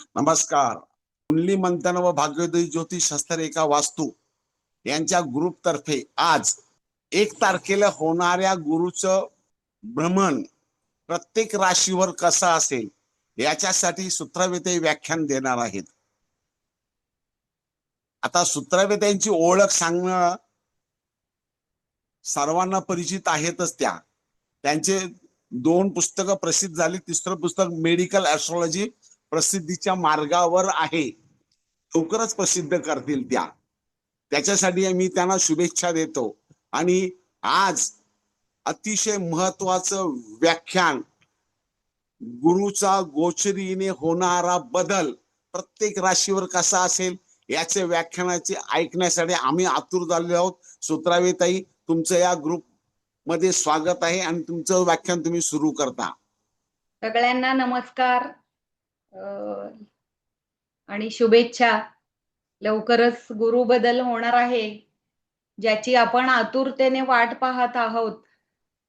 नमस्कार. कुंडली मंथन व भाग्योदय ज्योतिष शस्त्ररेखा वास्तू यांच्या ग्रुप तर्फे आज 1 तारखेला होणाऱ्या गुरुचं भ्रमण प्रत्येक राशीवर कसं असेल याच्यासाठी सूत्रवेते व्याख्यान देणार आहेत. आता सूत्रवेत्यांची ओळख सांगणं सर्वांना परिचित आहेतच. त्यांचे 2 पुस्तकं प्रसिद्ध झाली. तिसरं पुस्तक मेडिकल ऍस्ट्रॉलॉजी प्रसिद्धीच्या मार्गावर आहे. लवकरच प्रसिद्ध करतील त्याच्यासाठी मी त्यांना शुभेच्छा देतो. आणि आज अतिशय महत्वाचं व्याख्यान, गुरुचा गोचरीने होणारा बदल प्रत्येक राशीवर कसा असेल याचे व्याख्यानाचे ऐकण्यासाठी आम्ही आतुर झालेलो आहोत. सूत्रावेताई, तुमचं या ग्रुप मध्ये स्वागत आहे आणि तुमचं व्याख्यान तुम्ही सुरू करता. सगळ्यांना नमस्कार आणि शुभेच्छा. लवकरच गुरु बदल होणार आहे, ज्याची आपण आतुरतेने वाट पाहत आहोत.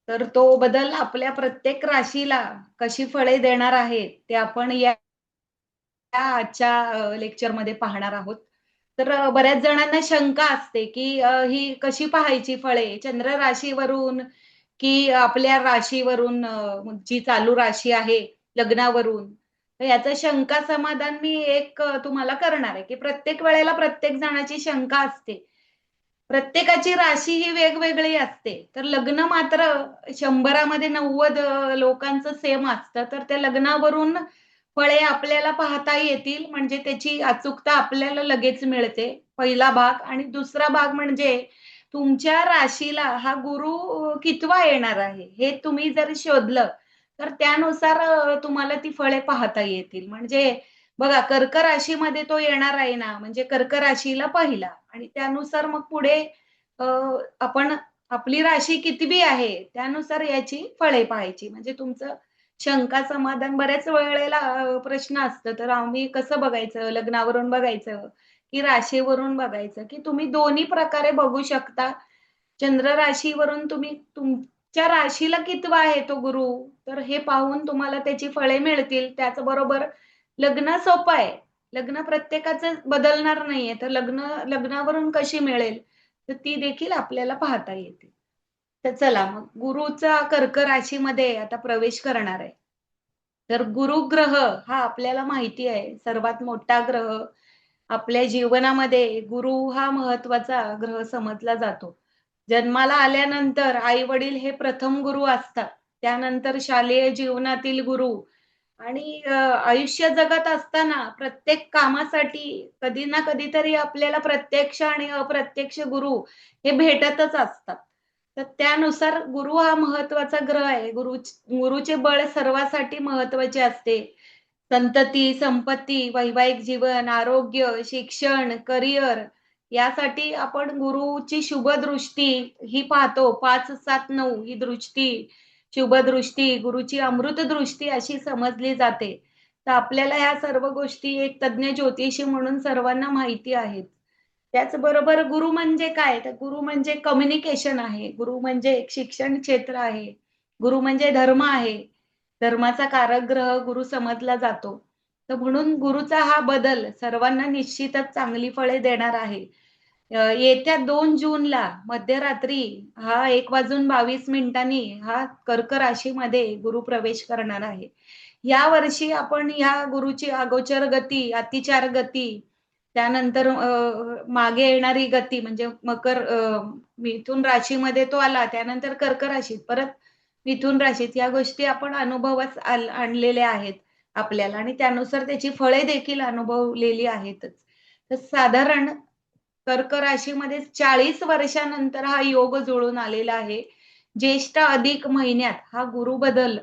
तर तो बदल आपल्या प्रत्येक राशीला कशी फळे देणार आहे ते आपण या आजच्या लेक्चरमध्ये पाहणार आहोत. तर बऱ्याच जणांना शंका असते की ही कशी पाहायची फळे, चंद्र राशीवरून की आपल्या राशीवरून, जी चालू राशी आहे लग्नावरून. तर याचं शंका समाधान मी एक तुम्हाला करणार आहे की प्रत्येक वेळेला प्रत्येक जणाची शंका असते. प्रत्येकाची राशी ही वेगवेगळी असते. तर लग्न मात्र 100मध्ये 90 लोकांचं सेम असतं. तर त्या लग्नावरून फळे आपल्याला पाहता येतील, म्हणजे त्याची अचूकता आपल्याला लगेच मिळते. पहिला भाग. आणि दुसरा भाग म्हणजे तुमच्या राशीला हा गुरु कितवा येणार आहे हे तुम्ही जर शोधलं तर त्यानुसार तुम्हाला ती फळे पाहता येतील. म्हणजे बघा, कर्क राशीमध्ये तो येणार आहे ना, म्हणजे कर्क राशीला पहिला, आणि त्यानुसार मग पुढे आपण आपली राशी कितवी आहे त्यानुसार याची फळे पाहायची. म्हणजे तुमचं शंका समाधान. बऱ्याच वेळेला प्रश्न असतं, तर आम्ही कसं बघायचं, लग्नावरून बघायचं की राशीवरून बघायचं, की तुम्ही दोन्ही प्रकारे बघू शकता. चंद्र राशीवरून तुम्ही तुमच्या राशीला कितवा आहे तो गुरु, तर हे पाहून तुम्हाला त्याची फळे मिळतील. त्याचबरोबर लग्न सोपं आहे. लग्न प्रत्येकाचं बदलणार नाहीये, तर लग्नावरून कशी मिळेल तर ती देखील आपल्याला पाहता येते. तर चला मग, गुरुचा कर्क राशीमध्ये आता प्रवेश करणार आहे. तर गुरु ग्रह हा आपल्याला माहिती आहे सर्वात मोठा ग्रह. आपल्या जीवनामध्ये गुरु हा महत्वाचा ग्रह समजला जातो. जन्माला आल्यानंतर आई वडील हे प्रथम गुरु असतात. त्यानंतर शालेय जीवनातील गुरु, आणि आयुष्य जगत असताना प्रत्येक कामासाठी कधी ना कधीतरी आपल्याला प्रत्यक्ष आणि अप्रत्यक्ष गुरु हे भेटतच असतात. तर त्यानुसार गुरु हा महत्वाचा ग्रह आहे. गुरुचे बळ सर्वांसाठी महत्वाचे असते. संतती, संपत्ती, वैवाहिक जीवन, आरोग्य, शिक्षण, करिअर यासाठी आपण गुरुची शुभ दृष्टी ही पाहतो. 5, 7, 9 ही दृष्टी, शुभ दृष्टी, गुरुची अमृत दृष्टी अशी समजली जाते. तर आपल्याला ह्या सर्व गोष्टी एक तज्ञ ज्योतिषी म्हणून सर्वांना माहिती आहेत. त्याचबरोबर गुरु म्हणजे काय, तर गुरु म्हणजे कम्युनिकेशन आहे. गुरु म्हणजे एक शिक्षण क्षेत्र आहे. गुरु म्हणजे धर्म आहे. धर्माचा कारक ग्रह गुरु समजला जातो. तर म्हणून गुरुचा हा बदल सर्वांना निश्चितच चांगली फळे देणार आहे. येत्या 2 जूनला मध्यरात्री हा 1:22 हा कर्क राशीमध्ये गुरु प्रवेश करणार आहे. या वर्षी आपण ह्या गुरुची अगोचर गती, अतिचार गती, त्यानंतर मागे येणारी गती म्हणजे मिथुन राशीमध्ये तो आला, त्यानंतर कर्क राशीत, परत मिथुन राशीत, या गोष्टी आपण अनुभवास आणलेल्या आहेत आपल्याला, आणि त्यानुसार त्याची फळे देखील अनुभवलेली आहेतच. तर साधारण कर्क राशीमध्ये 40 वर्षानंतर हा योग जुळून आलेला आहे. ज्येष्ठ अधिक महिन्यात हा गुरु बदल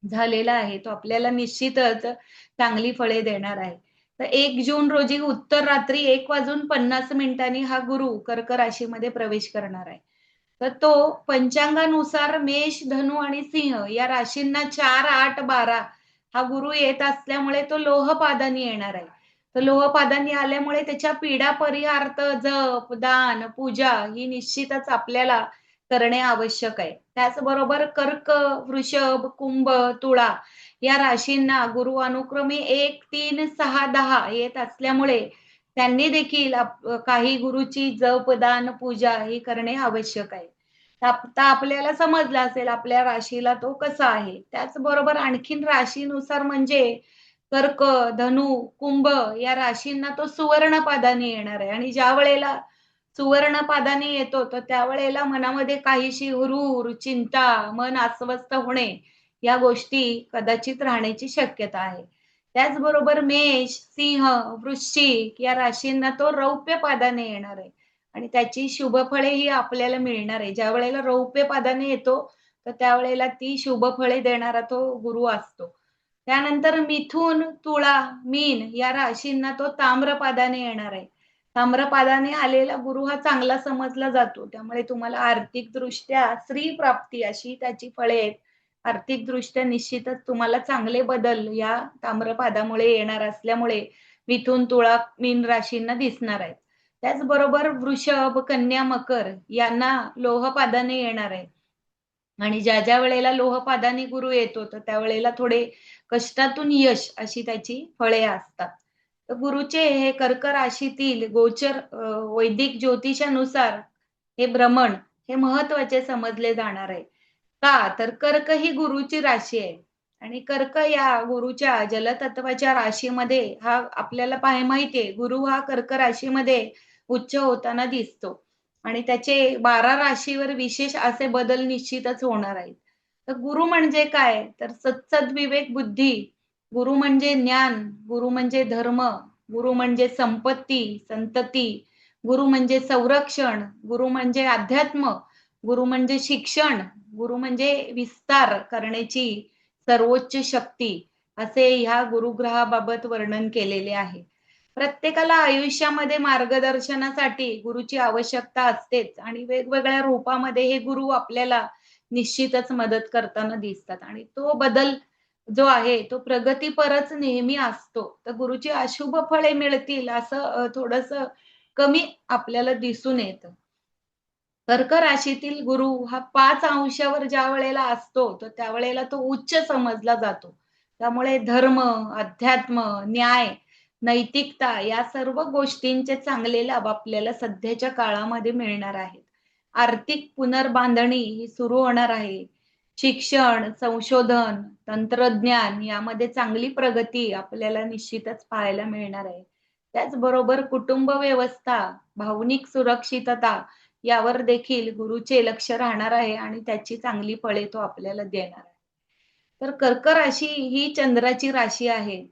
झालेला आहे. तो आपल्याला निश्चितच चांगली फळे देणार आहे. तर 1 जून रोजी उत्तर रात्री 1:50 हा गुरु कर्क राशीमध्ये प्रवेश करणार आहे. तर तो पंचांगानुसार मेष, धनु आणि सिंह या राशींना 4, 8, 12 हा गुरु येत असल्यामुळे तो लोहपादानी येणार आहे. तर लोहपादानी आल्यामुळे त्याच्या पीडा परिहार्थ जप, दान, पूजा ही निश्चितच आपल्याला करणे आवश्यक आहे. त्याचबरोबर कर्क, वृषभ, कुंभ, तुळा या राशींना गुरु अनुक्रमे 1, 3, 6, 10 येत असल्यामुळे त्यांनी देखील काही गुरुची जप, दान, पूजा ही करणे आवश्यक आहे. आता आपल्याला समजलं असेल आपल्या राशीला तो कसा आहे. त्याचबरोबर आणखीन राशीनुसार म्हणजे कर्क, धनु, कुंभ या राशींना तो सुवर्ण पादाने येणार आहे आणि ज्यावेळेला सुवर्ण पादाने येतो, तर त्यावेळेला मनामध्ये काहीशी हुरूर, चिंता, मन अस्वस्थ होणे या गोष्टी कदाचित राहण्याची शक्यता आहे. त्याचबरोबर मेष, सिंह, वृश्चिक या राशींना तो रौप्य पादाने येणार आहे आणि त्याची शुभफळे ही आपल्याला मिळणार आहे. ज्यावेळेला रौप्य पादाने येतो, तर त्यावेळेला ती शुभफळे देणारा तो गुरु असतो. त्यानंतर मिथुन, तुळा, मीन या राशींना तो ताम्रपादाने येणार आहे. ताम्रपादाने आलेला गुरु हा चांगला समजला जातो. त्यामुळे तुम्हाला आर्थिकदृष्ट्या श्रीप्राप्ती अशी त्याची फळे आहेत. आर्थिकदृष्ट्या निश्चितच तुम्हाला चांगले बदल या ताम्रपादामुळे येणार असल्यामुळे मिथुन, तुळा, मीन राशींना दिसणार आहेत. त्याचबरोबर वृषभ, कन्या, मकर यांना लोहपादाने येणार आहे. आणि ज्या वेळेला लोहपादाने गुरु येतो, तर त्यावेळेला थोडे कष्टातून यश अशी त्याची फळे असतात. तर गुरुचे हे कर्क राशीतील गोचर वैदिक ज्योतिषानुसार हे भ्रमण हे महत्त्वाचे समजले जाणार आहे. का? तर कर्क ही गुरुची राशी आहे आणि कर्क या गुरुच्या जलतत्वाच्या राशीमध्ये हा आपल्याला माहिती आहे, गुरु हा कर्क राशीमध्ये उच्च होताना दिसतो. आणि त्याचे 12 राशीवर विशेष असे बदल निश्चितच होणार आहेत. तर गुरु म्हणजे काय? तर सत्सद्विवेक बुद्धी, गुरु म्हणजे ज्ञान, गुरु म्हणजे धर्म, गुरु म्हणजे संपत्ती, संतती, गुरु म्हणजे संरक्षण, गुरु म्हणजे अध्यात्म, गुरु म्हणजे शिक्षण, गुरु म्हणजे विस्तार करण्याची सर्वोच्च शक्ती, असे ह्या गुरुग्रहाबाबत वर्णन केलेले आहे. प्रत्येकाला आयुष्यामध्ये मार्गदर्शनासाठी गुरुची आवश्यकता असतेच आणि वेगवेगळ्या रूपामध्ये हे गुरु आपल्याला निश्चितच मदत करताना दिसतात आणि तो बदल जो आहे तो प्रगतीपरच नेहमी असतो. तर गुरुची अशुभ फळे मिळतील असं थोडंसं कमी आपल्याला दिसून येतं. कर्क राशीतील गुरु हा 5 अंशावर ज्यावेळेला असतो, तर त्यावेळेला तो उच्च समजला जातो. त्यामुळे धर्म, अध्यात्म, न्याय, नैतिकता या सर्व गोष्टींचे चांगले लाभ आपल्याला सध्याच्या काळामध्ये मिळणार आहेत. आर्थिक पुनर्बांधणी ही सुरू होणार आहे. शिक्षण, संशोधन, तंत्रज्ञान यामध्ये चांगली प्रगती आपल्याला निश्चितच पाहायला मिळणार आहे. त्याचबरोबर कुटुंब व्यवस्था, भावनिक सुरक्षितता यावर देखील गुरुचे लक्ष राहणार आहे आणि त्याची चांगली फळे तो आपल्याला देणार आहे. तर कर्क राशी ही चंद्राची राशी आहे.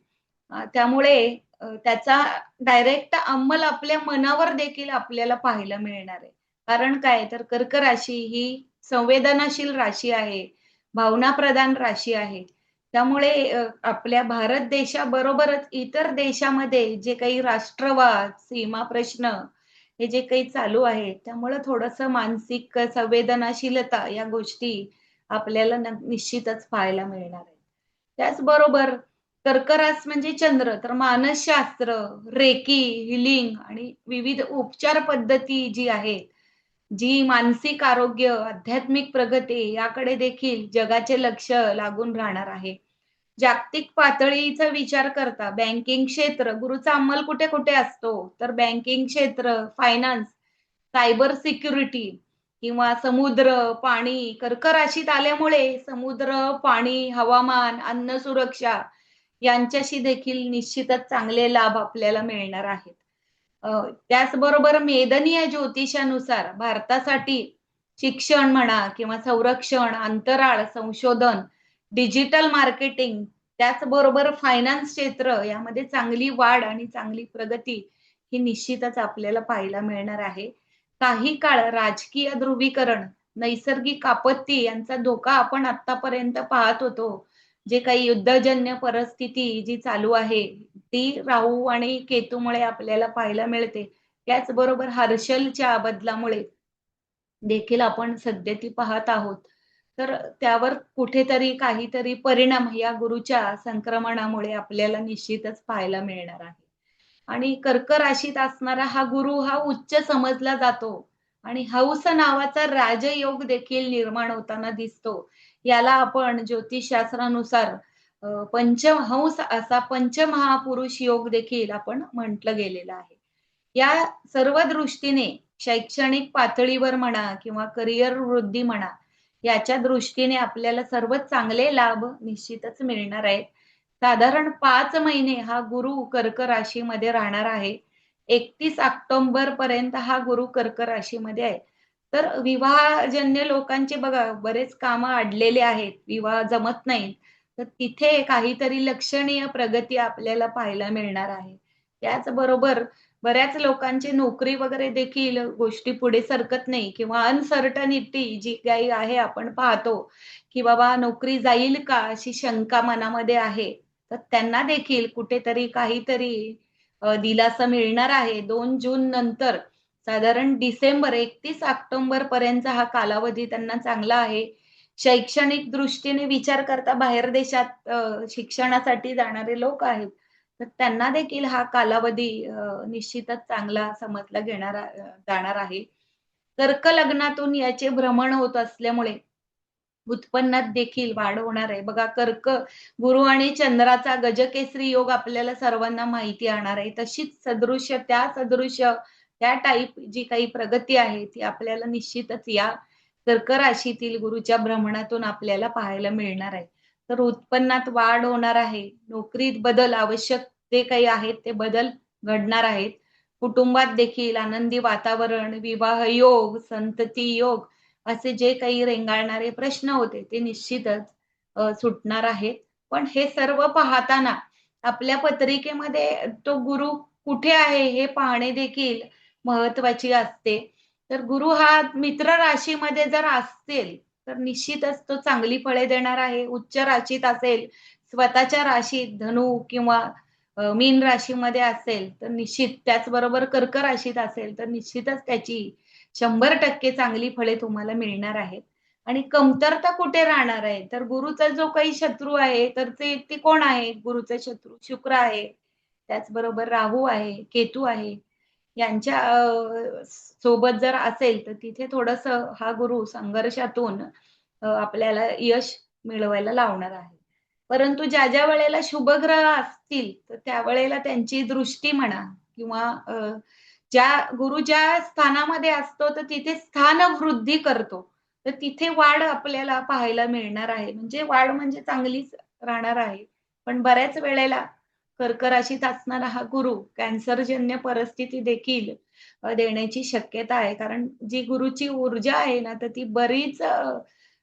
त्यामुळे त्याचा डायरेक्ट अंमल आपल्या मनावर देखील आपल्याला पाहायला मिळणार आहे. कारण काय तर कर्क राशी ही संवेदनाशील राशी आहे, भावनाप्रधान राशी आहे. त्यामुळे आपल्या भारत देशाबरोबरच इतर देशामध्ये जे काही राष्ट्रवाद, सीमा प्रश्न हे जे काही चालू आहे, त्यामुळं थोडंसं मानसिक संवेदनाशीलता या गोष्टी आपल्याला निश्चितच पाहायला मिळणार आहे. त्याचबरोबर कर्क म्हणजे चंद्र, तर मानसशास्त्र, रेकी, हिलिंग आणि विविध उपचार पद्धती जी आहे, जी मानसिक आरोग्य, आध्यात्मिक प्रगती याकडे देखील जगाचे लक्ष लागून राहणार आहे. जागतिक पातळीचा विचार करता बँकिंग क्षेत्र, गुरुचा अंमल कुठे-कुठे असतो, तर बँकिंग क्षेत्र, फायनान्स, सायबर सिक्युरिटी किंवा समुद्र, पाणी, कर्क राशीत आल्यामुळे समुद्र, पाणी, हवामान, अन्न सुरक्षा यांच्याशी देखील निश्चितच चांगले लाभ आपल्याला मिळणार आहेत. त्याचबरोबर मेदनीय ज्योतिषानुसार भारतासाठी शिक्षण म्हणा किंवा संरक्षण, अंतराळ, संशोधन, डिजिटल मार्केटिंग, त्याचबरोबर फायनान्स क्षेत्र यामध्ये चांगली वाढ आणि चांगली प्रगती ही निश्चितच आपल्याला पाहायला मिळणार आहे. काही काळ राजकीय ध्रुवीकरण, नैसर्गिक आपत्ती यांचा धोका आपण आतापर्यंत पाहत होतो. जे काही युद्धजन्य परिस्थिती जी चालू आहे, ती राहू आणि केतूमुळे आपल्याला पाहायला मिळते. त्याचबरोबर हर्षलच्या बदलामुळे देखील आपण सध्या ती पाहत आहोत. तर त्यावर कुठेतरी काहीतरी परिणाम या गुरुच्या संक्रमणामुळे आपल्याला निश्चितच पाहायला मिळणार आहे. आणि कर्क राशीत असणारा हा गुरु हा उच्च समजला जातो आणि हौस नावाचा राजयोग देखील निर्माण होताना दिसतो. याला आपण ज्योतिषशास्त्रानुसार पंचहंस असा पंचमहापुरुष योग देखील आपण म्हटलं गेलेलं आहे. या सर्व दृष्टीने शैक्षणिक पातळीवर म्हणा किंवा करिअर वृद्धी म्हणा, याच्या दृष्टीने आपल्याला सर्वात चांगले लाभ निश्चितच मिळणार आहेत. साधारण 5 महिने हा गुरु कर्क राशीमध्ये राहणार आहे. 31 ऑक्टोबर पर्यंत हा गुरु कर्क राशीमध्ये आहे. तर विवाहजन्य लोकांचे बघा बरेच कामं अडलेले आहेत, विवाह जमत नाही. तर तिथे काहीतरी लक्षणीय प्रगती आपल्याला पाहायला मिळणार आहे. त्याचबरोबर बऱ्याच लोकांची नोकरी वगैरे देखील गोष्टी पुढे सरकत नाही किंवा अनसर्टनिटी जी काही आहे आपण पाहतो, की बाबा नोकरी जाईल का अशी शंका मनामध्ये आहे. तर त्यांना देखील कुठेतरी काहीतरी दिलासा मिळणार आहे. 2 जून नंतर साधारण डिसेंबर 31 ऑक्टोबर पर्यंतचा हा कालावधी त्यांना चांगला आहे. शैक्षणिक दृष्टीने विचार करता बाहेर देशात शिक्षणासाठी जाणारे लोक आहेत. तर त्यांना देखील हा कालावधी निश्चितच चांगला समजला जाणार आहे. कर्क लग्नातून याचे भ्रमण होत असल्यामुळे उत्पन्नात देखील वाढ होणार आहे. बघा कर्क गुरु आणि चंद्राचा गजकेसरी योग आपल्याला सर्वांना माहिती असणार आहे. तशीच सदृश्य त्या टाइप जी काही प्रगती आहे ती आपल्याला निश्चितच या कर्क राशीतील गुरूच्या भ्रमणातून आपल्याला पाहायला मिळणार आहे. तर उत्पन्नात वाढ होणार आहे. नोकरीत बदल आवश्यक जे काही आहेत ते बदल घडणार आहेत. कुटुंबात देखील आनंदी वातावरण, विवाह योग, संतती योग असे जे काही रेंगाळणारे प्रश्न होते ते निश्चितच सुटणार आहेत. पण हे सर्व पाहताना आपल्या पत्रिकेमध्ये तो गुरु कुठे आहे हे पाहणे देखील महत्त्वाची असते. तर गुरु हा मित्र राशीमध्ये जर असेल, तर निश्चितच तो चांगली फळे देणार आहे. उच्च राशीत असेल, स्वतःच्या राशीत धनु किंवा मीन राशीमध्ये असेल, तर निश्चित त्याचबरोबर कर्क राशीत असेल, तर निश्चितच त्याची 100% चांगली फळे तुम्हाला मिळणार आहेत. आणि कमतरता कुठे राहणार आहे? तर गुरूचा जो काही शत्रू आहे, तर ते कोण आहे? गुरूचा शत्रू शुक्र आहे. त्याचबरोबर राहू आहे, केतू आहे. यांच्या सोबत जर असेल, तर तिथे थोडंसं हा गुरु संघर्षातून आपल्याला यश मिळवायला लावणार आहे. परंतु ज्या वेळेला शुभग्रह असतील, तर त्यावेळेला त्यांची दृष्टी म्हणा किंवा गुरु ज्या स्थानामध्ये असतो, तर तिथे स्थानवृद्धी करतो. तर तिथे वाढ आपल्याला पाहायला मिळणार आहे. म्हणजे वाढ म्हणजे चांगलीच राहणार आहे. पण बऱ्याच वेळेला कर्क राशीत असणारा हा गुरु कॅन्सरजन्य परिस्थिती देखील देण्याची शक्यता आहे. कारण जी गुरुची ऊर्जा आहे ना, तर ती बरीच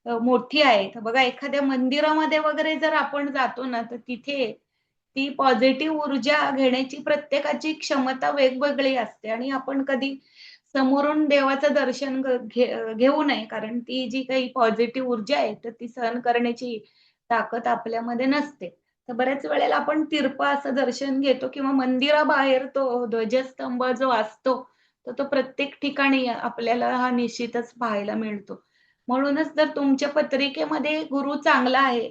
मोठी आहे. तर बघा एखाद्या मंदिरामध्ये वगैरे जर आपण जातो ना, तर तिथे ती पॉझिटिव्ह ऊर्जा घेण्याची प्रत्येकाची क्षमता वेगवेगळी असते आणि आपण कधी समोरून देवाचं दर्शन घेऊ नये. कारण ती जी काही पॉझिटिव्ह ऊर्जा आहे, तर ती सहन करण्याची ताकद आपल्यामध्ये नसते. तर बऱ्याच वेळेला आपण तिरपं असं दर्शन घेतो किंवा मंदिराबाहेर तो ध्वजस्तंभ जो असतो, तर तो प्रत्येक ठिकाणी आपल्याला हा निश्चितच पाहायला मिळतो. म्हणूनच जर तुमच्या पत्रिकेमध्ये गुरु चांगला आहे,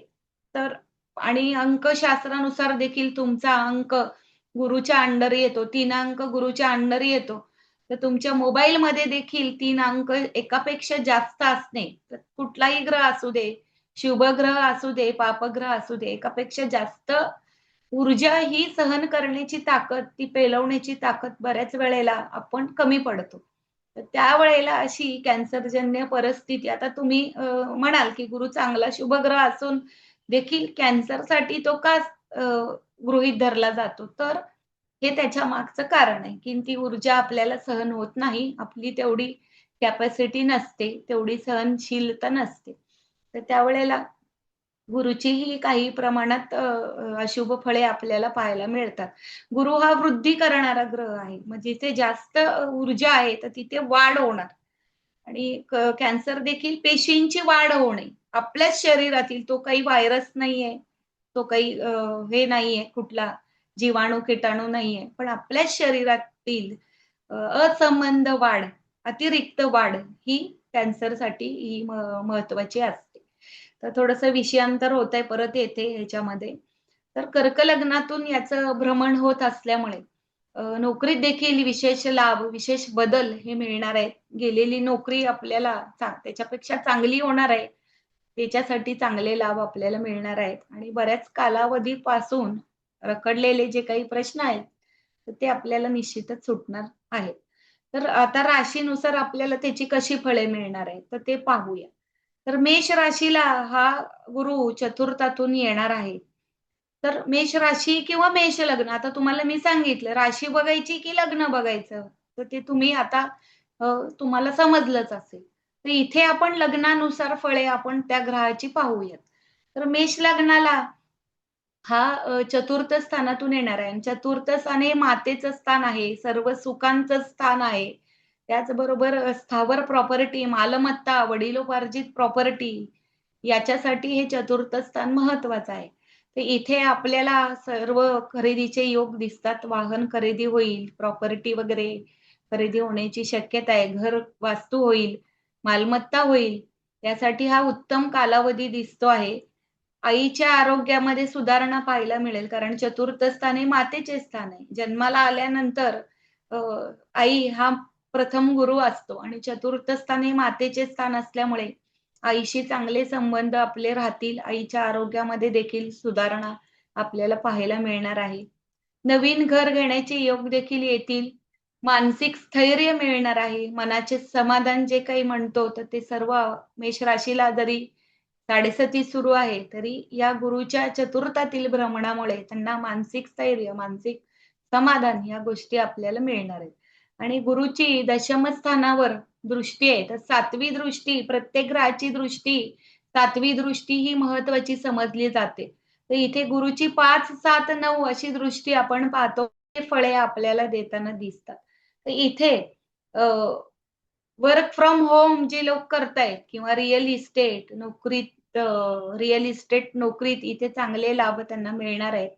तर आणि अंकशास्त्रानुसार देखील तुमचा अंक गुरुच्या अंडर येतो, 3 अंक गुरुच्या अंडर येतो. तर तुमच्या मोबाईलमध्ये देखील 3 अंक एकापेक्षा जास्त असणे, तर कुठलाही ग्रह असू दे, शुभग्रह असू दे, पापग्रह असू दे, एकापेक्षा जास्त ऊर्जा ही सहन करण्याची ताकद, ती पेलवण्याची ताकद बऱ्याच वेळेला आपण कमी पडतो. तर त्यावेळेला अशी कॅन्सरजन्य परिस्थिती आता तुम्ही म्हणाल, की गुरु चांगला शुभग्रह असून देखील कॅन्सरसाठी तो का गृहीत धरला जातो? तर हे त्याच्या मागचं कारण आहे, की ती ऊर्जा आपल्याला सहन होत नाही. आपली तेवढी कॅपॅसिटी नसते, तेवढी सहनशीलता नसते. तर त्यावेळेला गुरुचीही काही प्रमाणात अशुभ फळे आपल्याला पाहायला मिळतात. गुरु हा वृद्धी करणारा ग्रह आहे. मग जिथे जास्त ऊर्जा आहे, तर तिथे वाढ होणार आणि कॅन्सर देखील पेशींची वाढ होणे. आपल्याच शरीरातील तो काही व्हायरस नाहीये, तो काही हे नाहीये कुठला जीवाणू, किटाणू नाहीये. पण आपल्याच शरीरातील असंबंध वाढ, अतिरिक्त वाढ ही कॅन्सरसाठी ही महत्त्वाची असते. तर थोडंसं विषयांतर होतंय, परत येते ह्याच्यामध्ये. तर कर्क लग्नातून याचं भ्रमण होत असल्यामुळे नोकरीत देखील विशेष लाभ, विशेष बदल हे मिळणार आहेत. गेलेली नोकरी आपल्याला त्याच्यापेक्षा चांगली होणार आहे. त्याच्यासाठी चांगले लाभ आपल्याला मिळणार आहेत आणि बऱ्याच कालावधीपासून रखडलेले जे काही प्रश्न आहेत, तर ते आपल्याला निश्चितच सुटणार आहेत. तर आता राशीनुसार आपल्याला त्याची कशी फळे मिळणार आहेत, तर ते पाहूया. तर मेष राशीला हा गुरु चतुर्थातून येणार आहे. तर मेष राशी किंवा मेष लग्न आता तुम्हाला मी सांगितलं राशी बघायची की लग्न बघायचं, तर ते तुम्ही आता अ, तुम्हाला समजलंच असेल. तर इथे आपण लग्नानुसार फळे आपण त्या ग्रहाची पाहूयात. तर मेष लग्नाला हा चतुर्थ स्थानातून येणार आहे आणि चतुर्थ स्थान हे मातेचं स्थान आहे, सर्व सुखांचं स्थान आहे. त्याचबरोबर स्थावर प्रॉपर्टी, मालमत्ता, वडिलोपार्जित प्रॉपर्टी याच्यासाठी हे चतुर्थ स्थान महत्वाचं आहे. तर इथे आपल्याला सर्व खरेदीचे योग दिसतात. वाहन खरेदी होईल, प्रॉपर्टी वगैरे खरेदी होण्याची शक्यता आहे. घर वास्तू होईल, मालमत्ता होईल. त्यासाठी हा उत्तम कालावधी दिसतो आहे. आईच्या आरोग्यामध्ये सुधारणा पाहायला मिळेल, कारण चतुर्थ स्थान हे मातेचे स्थान आहे. जन्माला आल्यानंतर अ, आई हा प्रथम गुरु असतो आणि चतुर्थ स्थान हे मातेचे स्थान असल्यामुळे आईशी चांगले संबंध आपले राहतील. आईच्या आरोग्यामध्ये देखील सुधारणा आपल्याला पाहायला मिळणार आहे. नवीन घर घेण्याचे योग देखील येतील. मानसिक स्थैर्य मिळणार आहे. मनाचे समाधान जे काही म्हणतो, तर ते सर्व मेष राशीला जरी 7.5 सुरू आहे, तरी या गुरुच्या चतुर्थातील भ्रमणामुळे त्यांना मानसिक स्थैर्य, मानसिक समाधान या गोष्टी आपल्याला मिळणार आहेत. आणि गुरुची दशम स्थानावर दृष्टी आहे, तर 7वी दृष्टी प्रत्येक ग्रहाची दृष्टी 7वी दृष्टी ही महत्त्वाची समजली जाते. तर इथे गुरुची 5, 7, 9 अशी दृष्टी आपण पाहतो. ते फळे आपल्याला देताना दिसतात. तर इथे वर्क फ्रॉम होम जे लोक करतायत किंवा रिअल इस्टेट नोकरीत रिअल इस्टेट नोकरीत इथे चांगले लाभ त्यांना मिळणार आहेत.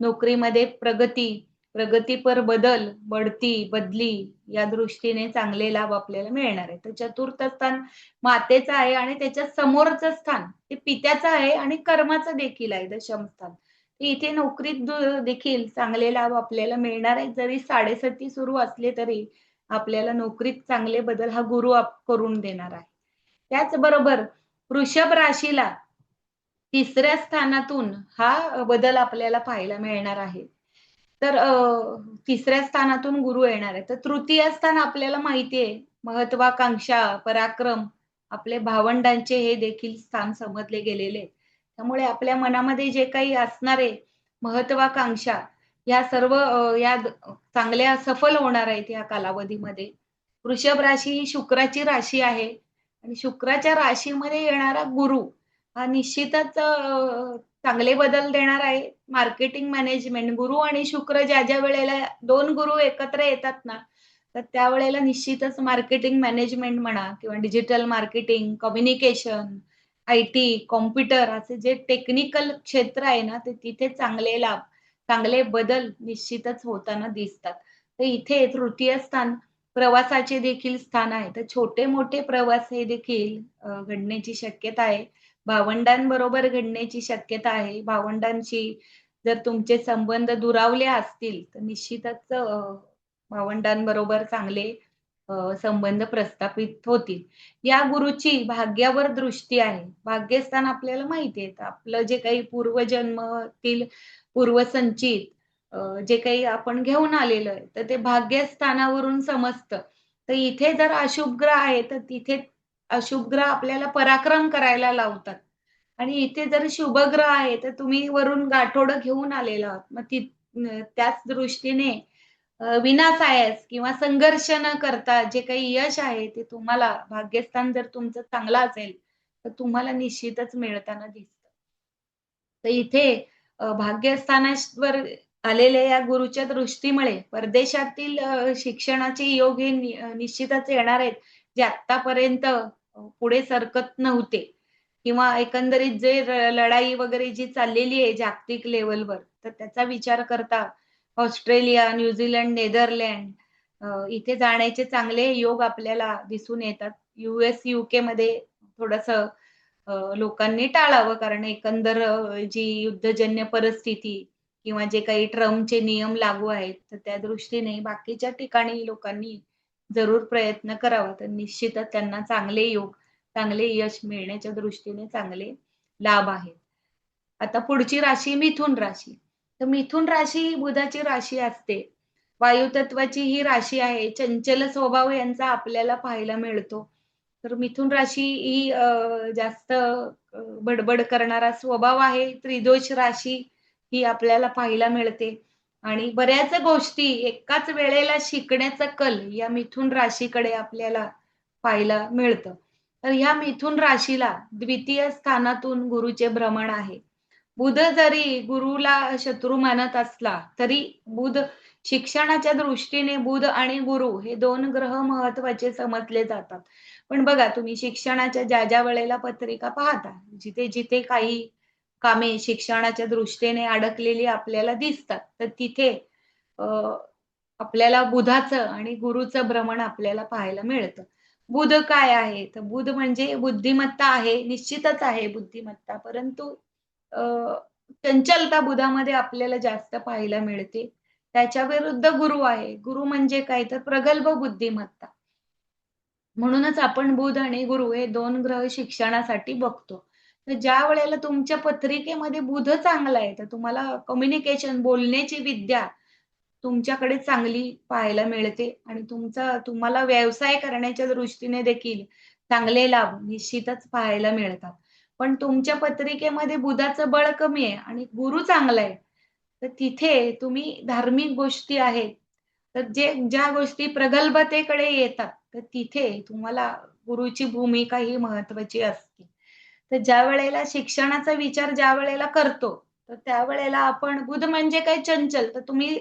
नोकरीमध्ये प्रगती, प्रगतीपर बदल, बढती, बदली या दृष्टीने चांगले लाभ आपल्याला मिळणार आहेत. तर चतुर्थ स्थान मातेचं आहे आणि त्याच्या समोरचं स्थान ते पित्याचं आहे आणि कर्माचं देखील आहे दशम स्थान. तर इथे नोकरीत देखील चांगले लाभ आपल्याला मिळणार आहेत. जरी 7.5 सुरू असले तरी आपल्याला नोकरीत चांगले बदल हा गुरु करून देणार आहे. त्याचबरोबर वृषभ राशीला 3ऱ्या स्थानातून हा बदल आपल्याला पाहायला मिळणार आहे. तर 3ऱ्या स्थानातून गुरु येणार आहे. तर तृतीय स्थान आपल्याला माहिती आहे, महत्वाकांक्षा, पराक्रम, आपले भावंडांचे हे देखील स्थान समजले गेलेले आहे. त्यामुळे आपल्या मनामध्ये जे काही असणारे महत्वाकांक्षा या सर्व चांगल्या सफल होणार आहेत या कालावधीमध्ये. वृषभ राशी ही शुक्राची राशी आहे आणि शुक्राच्या राशीमध्ये येणारा गुरु हा निश्चितच चांगले बदल देणार आहे. मार्केटिंग मॅनेजमेंट गुरु आणि शुक्र ज्या वेळेला 2 गुरु एकत्र येतात ना, तर त्यावेळेला निश्चितच मार्केटिंग मॅनेजमेंट म्हणा किंवा digital marketing, communication, IT, computer असे जे टेक्निकल क्षेत्र आहे ना, तर तिथे चांगले लाभ, चांगले बदल निश्चितच होताना दिसतात. तर इथे तृतीय स्थान प्रवासाचे देखील स्थान आहे. तर छोटे-मोठे प्रवास हे देखील घडण्याची शक्यता आहे. भावंडांबरोबर घडण्याची शक्यता आहे. भावंडांशी जर तुमचे संबंध दुरावले असतील, तर निश्चितच भावंडांबरोबर चांगले संबंध प्रस्थापित होतील. या गुरुची भाग्यावर दृष्टी आहे. भाग्यस्थान आपल्याला माहिती आहे. तर आपलं जे काही पूर्वजन्मातील पूर्वसंचित जे काही आपण घेऊन आलेलो आहे, तर ते भाग्यस्थानावरून समजतं. तर इथे जर अशुभ ग्रह आहे, तर तिथे अशुभ ग्रह आपल्याला पराक्रम करायला लावतात आणि इथे जर शुभ ग्रह आहे, तर तुम्ही वरून गाठोडं घेऊन आलेला आहात. मग त्याच दृष्टीने विनासायास किंवा संघर्ष न करता जे काही यश आहे, ते तुम्हाला भाग्यस्थान जर तुमचं चांगलं असेल, तर तुम्हाला निश्चितच मिळताना दिसतं. तर इथे भाग्यस्थानावर आलेल्या या गुरुच्या दृष्टीमुळे परदेशातील शिक्षणाचे योग हे निश्चितच येणार आहेत, जे आत्तापर्यंत पुढे सरकत नव्हते किंवा एकंदरीत जे लढाई वगैरे जी चाललेली आहे जागतिक लेव्हलवर, तर त्याचा विचार करता ऑस्ट्रेलिया, न्यूझीलंड, नेदरलँड इथे जाण्याचे चांगले योग आपल्याला दिसून येतात. यूएस, यूकेमध्ये थोडंसं लोकांनी टाळावं कारण एकंदर जी युद्धजन्य परिस्थिती किंवा जे काही ट्रम्पचे नियम लागू आहेत, तर त्या दृष्टीने बाकीच्या ठिकाणी लोकांनी जरूर प्रयत्न करावा. तर निश्चितच त्यांना चांगले योग चांगले यश मिळण्याच्या दृष्टीने चांगले लाभ आहेत. आता पुढची राशी मिथुन राशी. तर मिथुन राशी ही बुधाची राशी असते. वायुतत्वाची ही राशी आहे. चंचल स्वभाव यांचा आपल्याला पाहायला मिळतो. तर मिथुन राशी ही जास्त बडबड करणारा स्वभाव आहे. त्रिदोष राशी ही आपल्याला पाहायला मिळते आणि बऱ्याच गोष्टी एकाच वेळेला शिकण्याचा कल या मिथुन राशीकडे आपल्याला पाहायला मिळतं. तर ह्या मिथुन राशीला द्वितीय स्थानातून गुरुचे भ्रमण आहे. बुध जरी गुरुला शत्रू मानत असला, तरी बुध शिक्षणाच्या दृष्टीने बुध आणि गुरु हे 2 ग्रह महत्त्वाचे समजले जातात. पण बघा तुम्ही शिक्षणाच्या ज्या वेळेला पत्रिका पाहता, जिथे काही कामे शिक्षणाच्या दृष्टीने अडकलेली आपल्याला दिसतात, तर तिथे अ, आपल्याला बुधाचं आणि गुरूचं भ्रमण आपल्याला पाहायला मिळतं. बुध काय आहे? तर बुध म्हणजे बुद्धिमत्ता आहे, निश्चितच आहे बुद्धिमत्ता. परंतु अ, चंचलता बुधामध्ये आपल्याला जास्त पाहायला मिळते. त्याच्या विरुद्ध गुरु आहे. गुरु म्हणजे काय? तर प्रगल्भ बुद्धिमत्ता. म्हणूनच आपण बुध आणि गुरु हे 2 ग्रह शिक्षणासाठी बघतो. तर ज्यावेळेला तुमच्या पत्रिकेमध्ये बुध चांगला आहे, तर तुम्हाला कम्युनिकेशन बोलण्याची विद्या तुमच्याकडे चांगली पाहायला मिळते आणि तुम्हाला व्यवसाय करण्याच्या दृष्टीने देखील चांगले लाभ निश्चितच पाहायला मिळतात. पण तुमच्या पत्रिकेमध्ये बुधाचं बळ कमी आहे आणि गुरु चांगला आहे, तर तिथे तुम्ही धार्मिक गोष्टी आहेत, तर ज्या गोष्टी प्रगल्भतेकडे येतात, तर तिथे तुम्हाला गुरुची भूमिका ही महत्त्वाची असते. तर ज्यावेळेला शिक्षणाचा विचार ज्यावेळेला करतो, तर त्यावेळेला आपण बुध म्हणजे काय चंचल, तर तुम्ही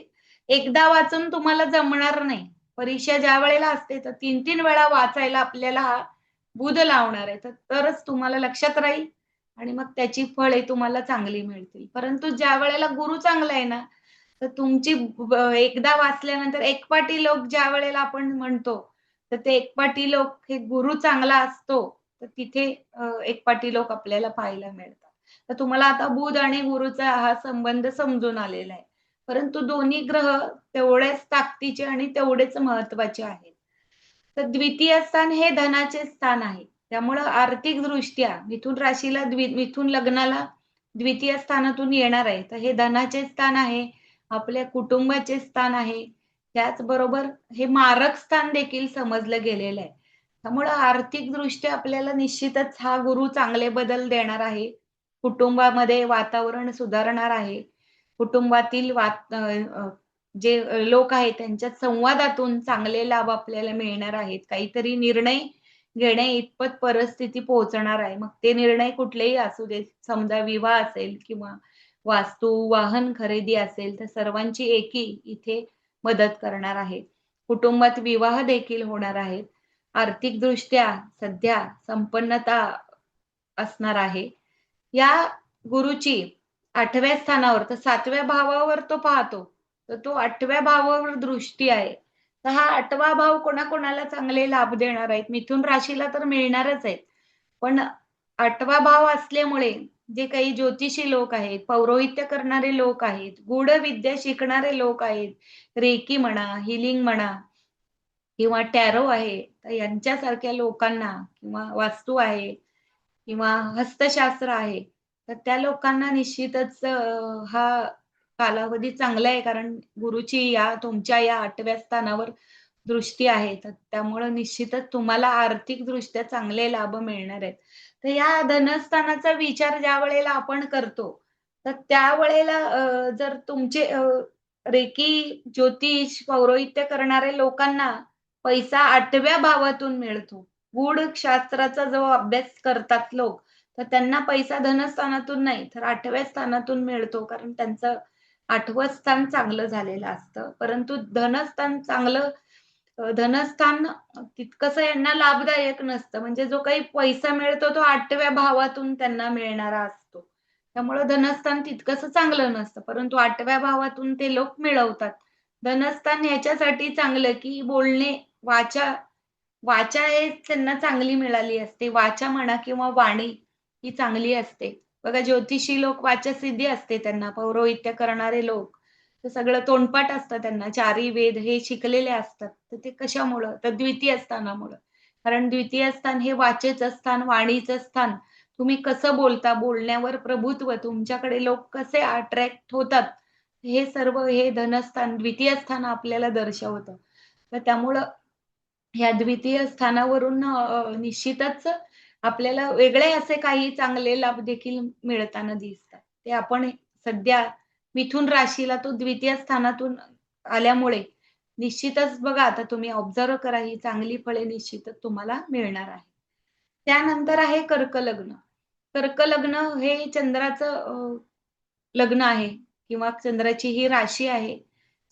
एकदा वाचून तुम्हाला जमणार नाही. परीक्षा ज्यावेळेला असते, तर 3-3 वेळा वाचायला आपल्याला हा बुध लावणार आहे. तरच तुम्हाला लक्षात राहील आणि मग त्याची फळे तुम्हाला चांगली मिळतील. परंतु ज्यावेळेला गुरु चांगला आहे ना, तर तुमची एकदा वाचल्यानंतर एकपाटी लोक ज्यावेळेला आपण म्हणतो, तर ते एकपाटी लोक हे गुरु चांगला असतो, तर तिथे एकपाटी लोक आपल्याला पाहायला मिळतात. तर तुम्हाला आता बुध आणि गुरूचा हा संबंध समजून आलेला आहे. परंतु दोन्ही ग्रह तेवढ्याच ताकदीचे आणि तेवढेच महत्त्वाचे आहेत. तर द्वितीय स्थान हे धनाचे स्थान आहे. त्यामुळं आर्थिकदृष्ट्या मिथुन राशीला मिथुन लग्नाला द्वितीय स्थानातून येणार आहे. तर हे धनाचे स्थान आहे, आपल्या कुटुंबाचे स्थान आहे. त्याचबरोबर हे मारक स्थान देखील समजलं गेलेलं आहे. त्यामुळं आर्थिकदृष्ट्या आपल्याला निश्चितच हा गुरु चांगले बदल देणार आहे. कुटुंबामध्ये वातावरण सुधारणार आहे. कुटुंबातील जे लोक आहेत त्यांच्यात संवादातून चांगले लाभ आपल्याला मिळणार आहेत. काहीतरी निर्णय घेण्या इतपत परिस्थिती पोहोचणार आहे. मग ते निर्णय कुठलेही असू देत. समजा विवाह असेल किंवा वास्तू, वाहन खरेदी असेल, तर सर्वांची एकी इथे मदत करणार आहे. कुटुंबात विवाह देखील होणार आहेत. आर्थिकदृष्ट्या सध्या संपन्नता असणार आहे. या गुरुची 8व्या स्थानावर तर 7व्या भावावर तो पाहतो. तर तो 8व्या भावावर दृष्टी आहे. तर हा 8वा भाव कोणाकोणाला चांगले लाभ देणार आहेत? मिथुन राशीला तर मिळणारच आहेत. पण 8वा भाव असल्यामुळे जे काही ज्योतिषी लोक आहेत, पौरोहित्य करणारे लोक आहेत, गूढ विद्या शिकणारे लोक आहेत, रेकी म्हणा, हीलिंग म्हणा किंवा टॅरो आहे, तर यांच्यासारख्या लोकांना किंवा वास्तू आहे किंवा हस्तशास्त्र आहे, तर त्या लोकांना निश्चितच हा कालावधी चांगला आहे. कारण गुरुची तुमच्या या 8व्या स्थानावर दृष्टी आहे. तर त्यामुळं निश्चितच तुम्हाला आर्थिकदृष्ट्या चांगले लाभ मिळणार आहेत. तर या धनस्थानाचा विचार ज्यावेळेला आपण करतो, तर त्यावेळेला जर तुमचे रेकी, ज्योतिष, पौरोहित्य करणाऱ्या लोकांना पैसा 8व्या भावातून मिळतो. गूढ शास्त्राचा जो अभ्यास करतात लोक, तर त्यांना पैसा धनस्थानातून नाही, तर 8व्या स्थानातून मिळतो. कारण त्यांचं 8वं स्थान चांगलं झालेलं असतं. परंतु धनस्थान चांगलं धनस्थान तितकंसं यांना लाभदायक नसतं. म्हणजे जो काही पैसा मिळतो तो 8व्या भावातून त्यांना मिळणारा असतो. त्यामुळं धनस्थान तितकंसं चांगलं नसतं. परंतु 8व्या भावातून ते लोक मिळवतात. धनस्थान ह्याच्यासाठी चांगलं, की बोलणे, वाचा वाचा हे त्यांना चांगली मिळाली असते. वाचा म्हणा किंवा वाणी ही चांगली असते. बघा ज्योतिषी लोक वाचासिद्धी असते त्यांना, पौरोहित्य करणारे लोक, तर सगळं तोंडपाठ असतं त्यांना. चारी वेद हे शिकलेले असतात. तर ते कशामुळं? तर द्वितीय स्थानामुळं. कारण द्वितीय स्थान हे वाचेचं स्थान, वाणीचं स्थान. तुम्ही कसं बोलता, बोलण्यावर प्रभुत्व, तुमच्याकडे लोक कसे अट्रॅक्ट होतात, हे सर्व हे धनस्थान, द्वितीय स्थान आपल्याला दर्शवतं. तर त्यामुळं ह्या द्वितीय स्थानावरून निश्चितच आपल्याला वेगळे असे काही चांगले लाभ देखील मिळताना दिसतात. ते आपण सध्या मिथुन राशीला तो द्वितीय स्थानातून आल्यामुळे निश्चितच बघा आता तुम्ही ऑब्झर्व्ह करा ही चांगली फळे निश्चितच तुम्हाला मिळणार आहे. त्यानंतर आहे कर्क लग्न. कर्क लग्न हे चंद्राचं लग्न आहे किंवा चंद्राची ही राशी आहे.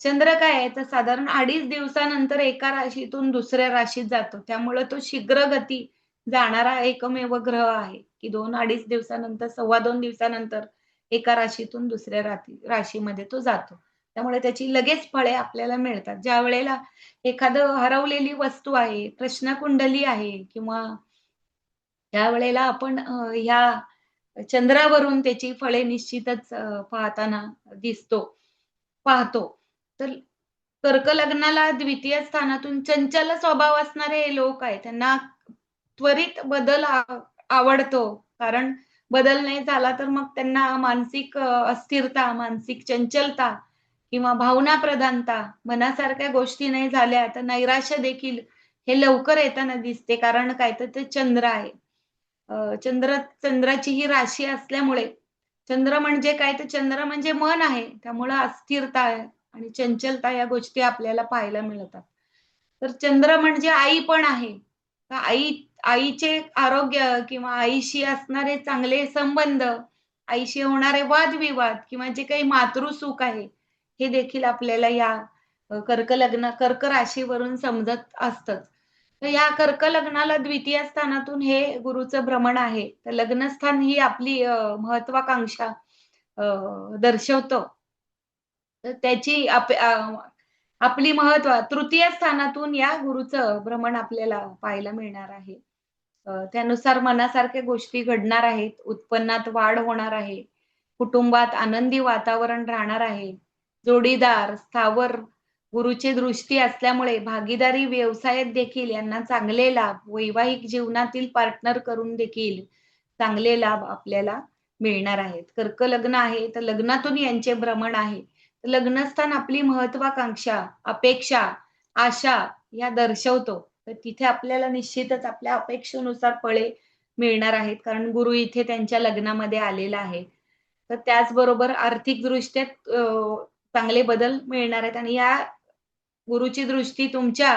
चंद्र काय आहे तर साधारण 2.5 दिवसानंतर एका राशीतून दुसऱ्या राशीत जातो. त्यामुळे तो शीघ्रगती जाणारा एकमेव ग्रह आहे, की 2-2.5 दिवसानंतर, 2.25 दिवसानंतर एका राशीतून दुसऱ्या राशीमध्ये तो जातो. त्यामुळे त्याची लगेच फळे आपल्याला मिळतात. ज्यावेळेला एखादं हरवलेली वस्तू आहे, प्रश्नकुंडली आहे किंवा त्यावेळेला आपण ह्या चंद्रावरून त्याची फळे निश्चितच पाहताना दिसतो पाहतो. तर कर्क लग्नाला द्वितीय स्थानातून चंचल स्वभाव असणारे लोक आहेत. त्यांना त्वरित बदल आवडतो. कारण बदल नाही झाला तर मग त्यांना मानसिक अस्थिरता, मानसिक चंचलता किंवा भावनाप्रधानता, मनासारख्या गोष्टी नाही झाल्या तर नैराश्य देखील हे लवकर येताना दिसते. कारण काय तर ते चंद्र आहे. चंद्राची ही राशी असल्यामुळे चंद्र म्हणजे काय तर चंद्र म्हणजे मन आहे. त्यामुळं अस्थिरता आणि चंचलता या गोष्टी आपल्याला पाहायला मिळतात. तर चंद्र म्हणजे आई पण आहे. तर आईचे आरोग्य किंवा आईशी असणारे चांगले संबंध, आईशी होणारे वादविवाद किंवा जे काही मातृसुख आहे, हे देखील आपल्याला या कर्क राशीवरून समजत असतं. तर या कर्क लग्नाला द्वितीय स्थानातून हे गुरुचं भ्रमण आहे. तर लग्नस्थान ही आपली महत्वाकांक्षा दर्शवतं. तर त्याची आपली तृतीय स्थानातून या गुरुचं भ्रमण आपल्याला पाहायला मिळणार आहे. त्यानुसार मनासारख्या गोष्टी घडणार आहेत, उत्पन्नात वाढ होणार आहे, कुटुंबात आनंदी वातावरण राहणार आहे. जोडीदार, स्थावर गुरुची दृष्टी असल्यामुळे भागीदारी व्यवसायात देखील यांना चांगले लाभ, वैवाहिक जीवनातील पार्टनर करून देखील चांगले लाभ आपल्याला मिळणार आहेत. कर्क लग्न आहे, तर लग्नातून यांचे भ्रमण आहे. लग्नस्थान आपली महत्वाकांक्षा, अपेक्षा, आशा या दर्शवतो. तर तिथे आपल्याला निश्चितच आपल्या अपेक्षेनुसार फळे मिळणार आहेत. कारण गुरु इथे त्यांच्या लग्नामध्ये आलेला आहे. तर त्याचबरोबर आर्थिकदृष्ट्या चांगले बदल मिळणार आहेत आणि या गुरुची दृष्टी तुमच्या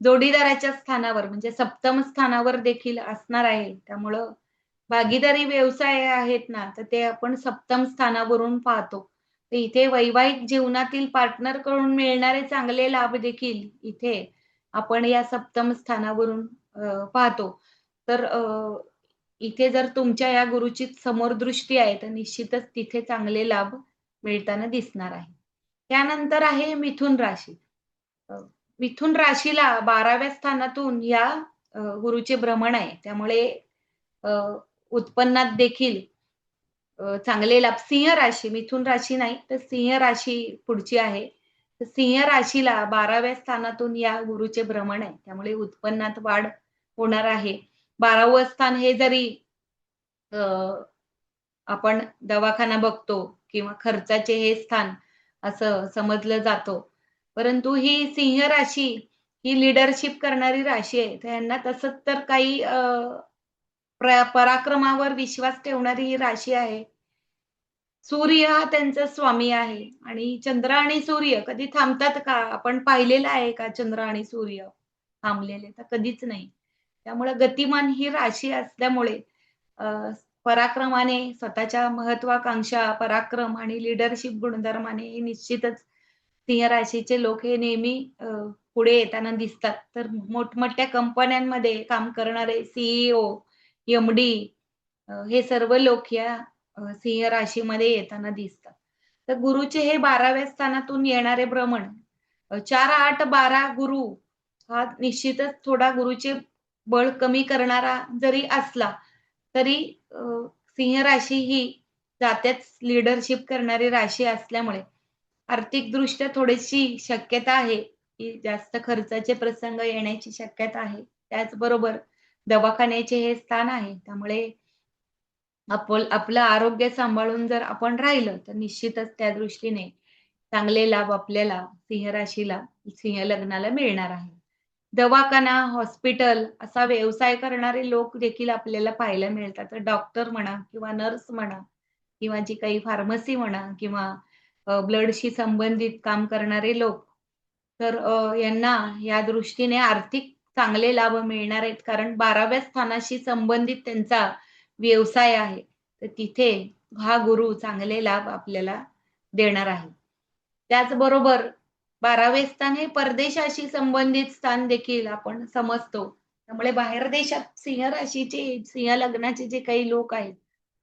जोडीदाराच्या स्थानावर म्हणजे सप्तम स्थानावर देखील असणार आहे. त्यामुळं भागीदारी व्यवसाय आहेत ना, तर ते आपण सप्तम स्थानावरून पाहतो. तर इथे वैवाहिक जीवनातील पार्टनरकडून मिळणारे चांगले लाभ देखील इथे आपण या सप्तम स्थानावरून पाहतो. तर इथे जर तुमच्या या गुरुची समोर दृष्टी आहे, तर निश्चितच तिथे चांगले लाभ मिळताना दिसणार आहे. त्यानंतर आहे मिथुन राशी. अ, मिथुन राशीला 12व्या स्थानातून या गुरुचे भ्रमण आहे. त्यामुळे अ, उत्पन्नात देखील चांगले लाभ. सिंह राशी, मिथुन राशी नाही, तर सिंह राशी पुढची आहे. तर सिंह राशीला 12व्या स्थानातून या गुरुचे भ्रमण आहे. त्यामुळे उत्पन्नात वाढ होणार आहे. 12वं स्थान हे जरी अ, आपण दवाखाना बघतो किंवा खर्चाचे हे स्थान असं समजलं जातं. परंतु ही सिंह राशी ही लीडरशिप करणारी राशी आहे. तर यांना तसं तर काही पराक्रमावर विश्वास ठेवणारी ही राशी आहे. सूर्य हा त्यांचा स्वामी आहे आणि चंद्र आणि सूर्य कधी थांबतात का? आपण पाहिलेलं आहे का चंद्र आणि सूर्य थांबलेले? तर कधीच नाही. त्यामुळे गतिमान ही राशी असल्यामुळे अ, पराक्रमाने स्वतःच्या महत्वाकांक्षा, पराक्रम आणि लीडरशिप गुणधर्माने हे निश्चितच सिंह राशीचे लोक हे नेहमी पुढे येताना दिसतात. तर मोठमोठ्या कंपन्यांमध्ये काम करणारे सी एम-डी हे सर्व लोक या सिंह राशीमध्ये येताना दिसतात. तर गुरुचे हे 12व्या स्थानातून येणारे भ्रमण 4, 8, 12 गुरु हा निश्चितच थोडा गुरुचे बळ कमी करणारा जरी असला, तरी सिंह राशी ही जात्याच लीडरशिप करणारी राशी असल्यामुळे आर्थिकदृष्ट्या थोडीशी शक्यता आहे, की जास्त खर्चाचे प्रसंग येण्याची शक्यता आहे. त्याचबरोबर दवाखान्याचे हे स्थान आहे. त्यामुळे आपलं आरोग्य सांभाळून जर आपण राहिलं, तर निश्चितच त्या दृष्टीने चांगले लाभ आपल्याला सिंह राशीला, सिंह लग्नाला मिळणार आहे. दवाखाना, हॉस्पिटल असा व्यवसाय करणारे लोक देखील आपल्याला पाहायला मिळतात. तर डॉक्टर म्हणा किंवा नर्स म्हणा किंवा जी काही फार्मसी म्हणा किंवा ब्लडशी संबंधित काम करणारे लोक, तर यांना या दृष्टीने आर्थिक चांगले लाभ मिळणार आहेत. कारण 12व्या स्थानाशी संबंधित त्यांचा व्यवसाय आहे. तर तिथे हा गुरु चांगले लाभ आपल्याला देणार आहे. त्याचबरोबर 12वे स्थान हे परदेशाशी संबंधित स्थान देखील आपण समजतो. त्यामुळे बाहेर देशात सिंह राशीचे, सिंह लग्नाचे जे काही लोक आहेत,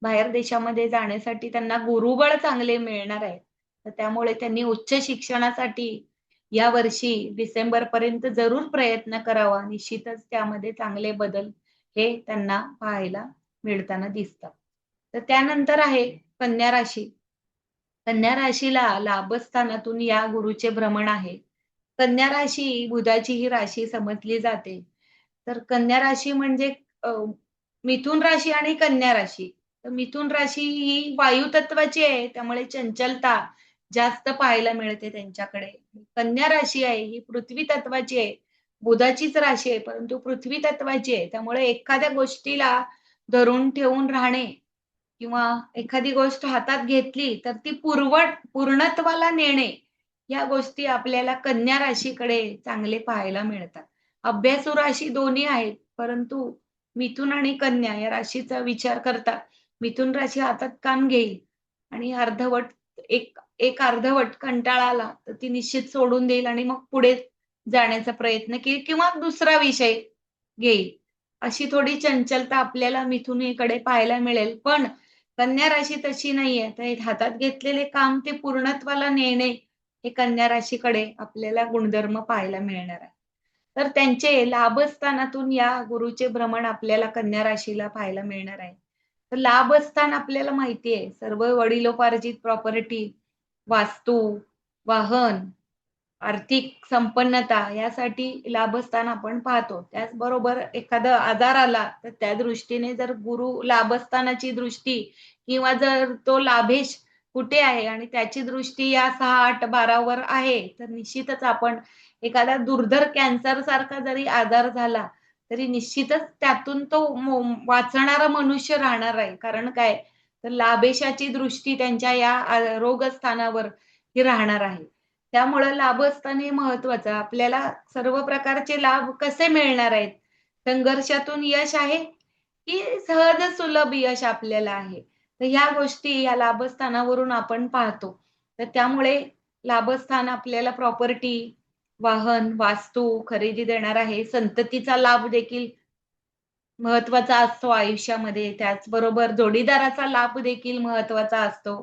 बाहेर देशामध्ये जाण्यासाठी त्यांना गुरुबळ चांगले मिळणार आहे. तर त्यामुळे त्यांनी उच्च शिक्षणासाठी यावर्षी डिसेंबरपर्यंत जरूर प्रयत्न करावा. निश्चितच त्यामध्ये चांगले बदल हे त्यांना पाहायला मिळताना दिसतात. तर त्यानंतर आहे कन्या राशी. कन्या राशीला लाभस्थानातून या गुरुचे भ्रमण आहे. कन्या राशी बुधाची ही राशी समजली जाते. तर कन्या राशी म्हणजे अ, मिथुन राशी आणि कन्या राशी. तर मिथुन राशी ही वायू तत्वाची आहे, त्यामुळे चंचलता जास्त पाहायला मिळते त्यांच्याकडे. कन्या राशी आहे ही पृथ्वी तत्वाची आहे. बुधाचीच राशी आहे, परंतु पृथ्वी तत्वाची आहे. त्यामुळे एखाद्या गोष्टीला धरून ठेवून राहणे किंवा एखादी गोष्ट हातात घेतली, तर ती पूर्णत्वाला नेणे, या गोष्टी आपल्याला कन्या राशीकडे चांगले पाहायला मिळतात. अभ्यासू राशी दोन्ही आहेत, परंतु मिथुन आणि कन्या या राशीचा विचार करता मिथुन राशी हातात काम घेईल आणि अर्धवट एक एक अर्धवट कंटाळा आला, तर ती निश्चित सोडून देईल आणि मग पुढे जाण्याचा प्रयत्न घेईल किंवा दुसरा विषय घेईल. अशी थोडी चंचलता आपल्याला मिथुनीकडे पाहायला मिळेल. पण कन्या राशी तशी नाहीये. तर हे हातात घेतलेले काम ते पूर्णत्वाला नेणे, हे कन्या राशीकडे आपल्याला गुणधर्म पाहायला मिळणार आहे. तर त्यांचे लाभस्थानातून या गुरुचे भ्रमण आपल्याला कन्या राशीला पाहायला मिळणार आहे. तर लाभस्थान आपल्याला माहिती आहे, सर्व वडिलोपार्जित प्रॉपर्टी, वास्तू, वाहन, आर्थिक संपन्नता यासाठी लाभस्थान आपण पाहतो. त्याचबरोबर एखादा आजार आला, तर त्या दृष्टीने जर गुरु लाभस्थानाची दृष्टी किंवा जर तो लाभेश कुठे आहे आणि त्याची दृष्टी या 6, 8, 12 वर आहे, तर निश्चितच आपण एखादा दुर्धर कॅन्सर सारखा जरी आजार झाला, तरी निश्चितच त्यातून तो वाचणारा मनुष्य राहणार आहे. कारण काय? तर लाभेशाची दृष्टी त्यांच्या या रोगस्थानावर ही राहणार आहे. त्यामुळं लाभस्थान हे महत्वाचं. आपल्याला सर्व प्रकारचे लाभ कसे मिळणार आहेत? संघर्षातून यश आहे, की सहज सुलभ यश आपल्याला आहे? तर ह्या गोष्टी या लाभस्थानावरून आपण पाहतो. तर त्यामुळे लाभस्थान आपल्याला प्रॉपर्टी, वाहन, वास्तू खरेदी देणार आहे. संततीचा लाभ देखील महत्त्वाचा असतो आयुष्यामध्ये. त्याचबरोबर जोडीदाराचा लाभ देखील महत्त्वाचा असतो.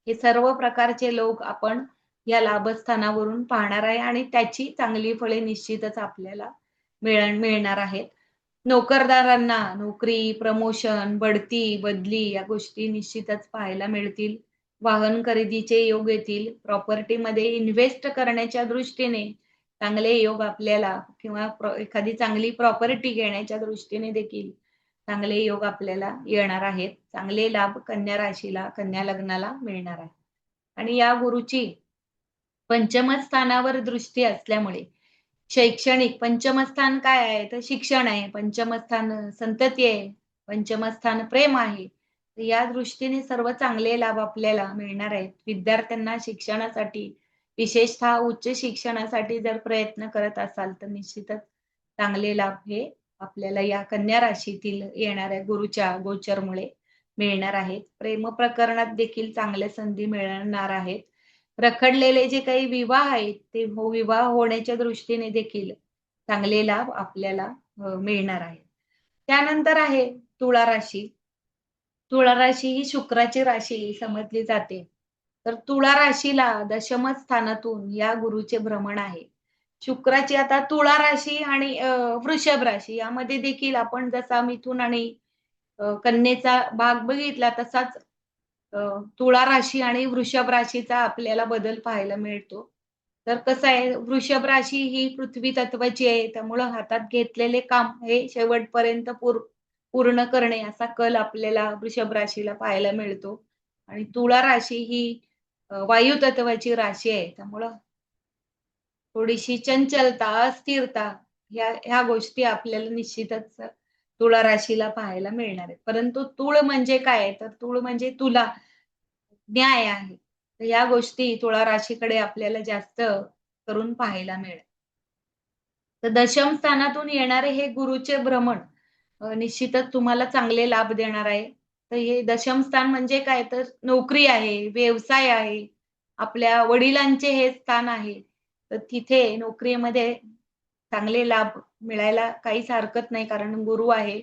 हे सर्व प्रकारचे लोक आपण या लाभस्थानावरून पाहणार आहे आणि त्याची चांगली फळे निश्चितच आपल्याला मिळणार आहेत. नोकरदारांना नोकरी, प्रमोशन, बढती, बदली या गोष्टी निश्चितच पाहायला मिळतील. वाहन खरेदीचे योग येतील. प्रॉपर्टीमध्ये इन्व्हेस्ट करण्याच्या दृष्टीने चांगले योग आपल्याला किंवा एखादी चांगली प्रॉपर्टी घेण्याच्या दृष्टीने देखील चांगले योग आपल्याला येणार आहेत. चांगले लाभ कन्या राशीला, कन्या लग्नाला मिळणार आहे. आणि या गुरुची पंचम स्थानावर दृष्टी असल्यामुळे शैक्षणिक पंचम स्थान काय आहे? तर शिक्षण आहे. पंचम स्थान संतती आहे. पंचम स्थान प्रेम आहे. तर या दृष्टीने सर्व चांगले लाभ आपल्याला मिळणार आहेत. विद्यार्थ्यांना शिक्षणासाठी विशेषतः उच्च शिक्षणासाठी जर प्रयत्न करत असाल, तर निश्चितच चांगले लाभ हे आपल्याला या कन्या राशीतील येणाऱ्या गुरुच्या गोचरमुळे मिळणार आहेत. प्रेम प्रकरणात देखील चांगल्या संधी मिळणार आहेत. रखडलेले जे काही विवाह आहेत, ते विवाह होण्याच्या दृष्टीने देखील चांगले लाभ आपल्याला मिळणार आहेत. त्यानंतर आहे तुळा राशी. तुळा राशी ही शुक्राची राशी समजली जाते. तर तुळा राशीला दशम स्थानातून या गुरुचे भ्रमण आहे. शुक्राची आता तुळा राशी आणि वृषभ राशी यामध्ये देखील आपण जसा मिथुन आणि कन्येचा भाग बघितला तसाच तुळा राशी आणि वृषभ राशीचा आपल्याला बदल पाहायला मिळतो. तर कसं आहे, वृषभ राशी ही पृथ्वी तत्वाची आहे. त्यामुळं हातात घेतलेले काम हे शेवटपर्यंत पूर्ण करणे असा कल आपल्याला वृषभ राशीला पाहायला मिळतो. आणि तुळा राशी ही वायू तत्वाची राशी आहे. त्यामुळं थोडीशी चंचलता, अस्थिरता ह्या गोष्टी आपल्याला निश्चितच तुळा राशीला पाहायला मिळणार आहेत. परंतु तूळ म्हणजे काय आहे? तर तूळ म्हणजे तुला, न्याय आहे. तर या गोष्टी तुळा राशीकडे आपल्याला जास्त करून पाहायला मिळेल. तर दशम स्थानातून येणारे हे गुरुचे भ्रमण निश्चितच तुम्हाला चांगले लाभ देणार आहे. तर हे दशम स्थान म्हणजे काय? तर नोकरी आहे, व्यवसाय आहे. आपल्या वडिलांचे हे स्थान आहे. तर तिथे नोकरीमध्ये चांगले लाभ मिळायला काहीच हरकत नाही, कारण गुरु आहे.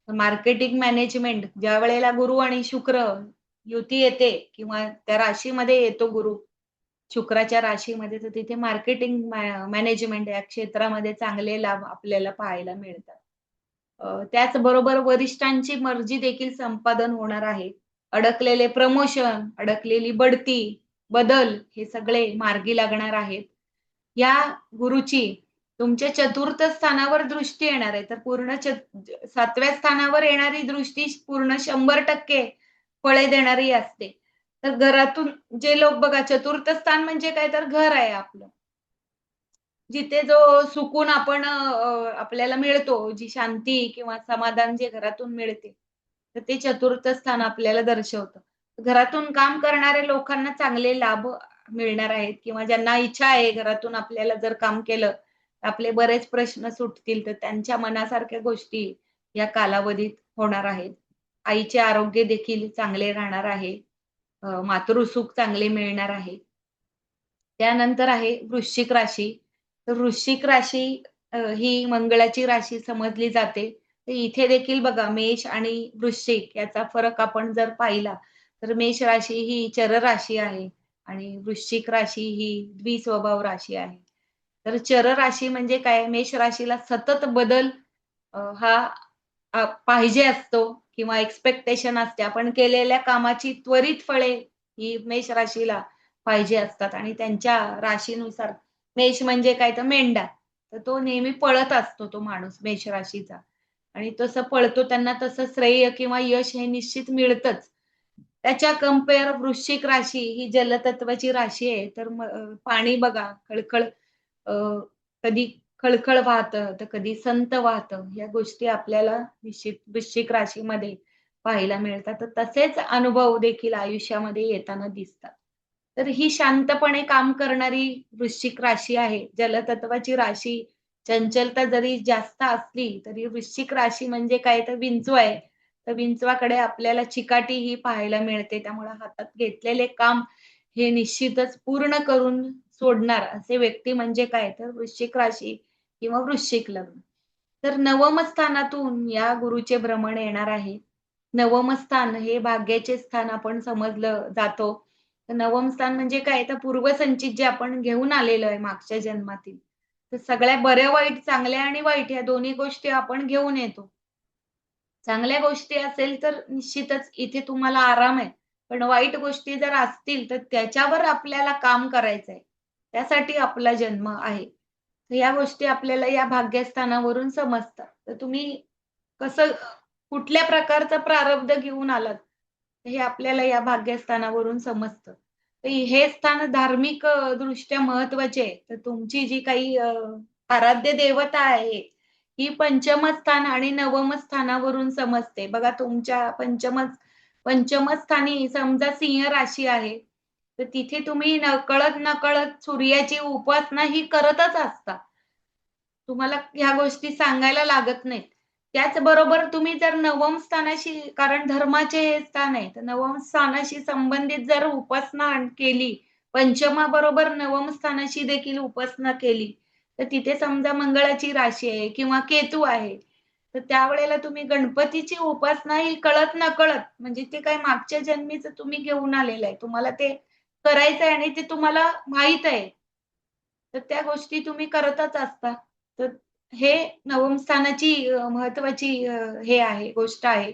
मार्केटिंग मॅनेजमेंट ज्यावेळेला गुरु आणि शुक्र युती येते किंवा त्या राशीमध्ये येतो गुरु, शुक्राच्या राशीमध्ये, तर तिथे मार्केटिंग मॅनेजमेंट या क्षेत्रामध्ये चांगले लाभ आपल्याला पाहायला मिळतात. त्याचबरोबर वरिष्ठांची मर्जी देखील संपादन होणार आहे. अडकलेले प्रमोशन, अडकलेली बढती, बदल हे सगळे मार्गी लागणार आहेत. या गुरुची तुमच्या चतुर्थ स्थानावर दृष्टी येणार आहे. तर पूर्ण 7व्या स्थानावर येणारी दृष्टी पूर्ण 100% फळे देणारी असते. तर घरातून जे लोक बघा, चतुर्थ स्थान म्हणजे काय? तर घर आहे आपलं. जिथे जो सुकून आपण आपल्याला मिळतो, जी शांती किंवा समाधान जे घरातून मिळते, तर ते चतुर्थ स्थान आपल्याला दर्शवतं. घरातून काम करणाऱ्या लोकांना चांगले लाभ मिळणार आहेत किंवा ज्यांना इच्छा आहे घरातून आपल्याला जर काम केलं, तर आपले बरेच प्रश्न सुटतील. तर त्यांच्या मनासारख्या गोष्टी या कालावधीत होणार आहेत. आईचे आरोग्य देखील चांगले राहणार आहे. मातृसुख चांगले मिळणार आहे. त्यानंतर आहे वृश्चिक राशी. तर वृश्चिक राशी ही मंगळाची राशी समजली जाते. तर इथे देखील बघा, मेष आणि वृश्चिक याचा फरक आपण जर पाहिला, तर मेष राशी ही चर राशी आहे आणि वृश्चिक राशी ही द्विस्वभाव राशी आहे. तर चर राशी म्हणजे काय? मेष राशीला सतत बदल हा पाहिजे असतो किंवा एक्स्पेक्टेशन असते. आपण केलेल्या कामाची त्वरित फळे ही मेष राशीला पाहिजे असतात आणि त्यांच्या राशीनुसार, मेष म्हणजे काय? तर मेंढा. तर तो नेहमी पळत असतो तो माणूस मेष राशीचा आणि तसं पळतो त्यांना तसं श्रेय किंवा यश हे निश्चित मिळतंच. त्याच्या कंपेअर वृश्चिक राशी ही जलतत्वाची राशी आहे. तर पाणी बघा खळखळ, अ, कधी खळखळ वाहतं, तर कधी संत वाहतं. या गोष्टी आपल्याला निश्चित वृश्चिक राशीमध्ये पाहायला मिळतात. तर तसेच अनुभव देखील आयुष्यामध्ये येताना दिसतात. तर ही शांतपणे काम करणारी वृश्चिक राशी आहे. जलतत्वाची राशी, चंचलता जरी जास्त असली, तरी वृश्चिक राशी म्हणजे काय? तर विंचू आहे. तर विंचवाकडे आपल्याला चिकाटी ही पाहायला मिळते. त्यामुळे हातात घेतलेले काम हे निश्चितच पूर्ण करून सोडणार असे व्यक्ती म्हणजे काय? तर वृश्चिक राशी किंवा वृश्चिक लग्न. तर नवम स्थानातून या गुरुचे भ्रमण येणार आहे. नवम स्थान हे भाग्याचे स्थान आपण समजलं जातो. तर नवम स्थान म्हणजे काय? तर पूर्वसंचित जे आपण घेऊन आलेलो आहे मागच्या जन्मातील. तर सगळ्या बऱ्या वाईट, चांगल्या आणि वाईट या दोन्ही गोष्टी आपण घेऊन येतो. चांगल्या गोष्टी असेल तर निश्चितच इथे तुम्हाला आराम आहे. पण वाईट गोष्टी जर असतील तर त्याच्यावर आपल्याला काम करायचंय. त्यासाठी आपला जन्म आहे. तर या गोष्टी आपल्याला या भाग्यस्थानावरून समजतात. तर तुम्ही कसं कुठल्या प्रकारचं प्रारब्ध घेऊन आलात, हे आपल्याला या भाग्यस्थानावरून समजतं. तर हे स्थान धार्मिक दृष्ट्या महत्त्वाचे आहे. तर तुमची जी काही आराध्य देवता आहे, ही पंचम स्थान आणि नवम स्थानावरून समजते. बघा तुमच्या पंचम स्थानी समजा सिंह राशी आहे, तर तिथे तुम्ही नकळत-नकळत सूर्याची उपासना ही करतच असता. तुम्हाला ह्या गोष्टी सांगायला लागत नाहीत. त्याचबरोबर तुम्ही जर नवम स्थानाशी, कारण धर्माचे हे स्थान आहे, तर नवम स्थानाशी संबंधित जर उपासना केली, पंचमाबरोबर नवम स्थानाशी देखील उपासना केली, तर तिथे समजा मंगळाची राशी आहे किंवा केतू आहे, तर त्यावेळेला तुम्ही गणपतीची उपासना ही कळत-नकळत, म्हणजे ते काही मागच्या जन्मीचं तुम्ही घेऊन आलेलं आहे. तुम्हाला ते करायचंय आणि ते तुम्हाला माहीत आहे. तर त्या गोष्टी तुम्ही करतच असता. तर हे नवम स्थानाची महत्त्वाची हे आहे, गोष्ट आहे.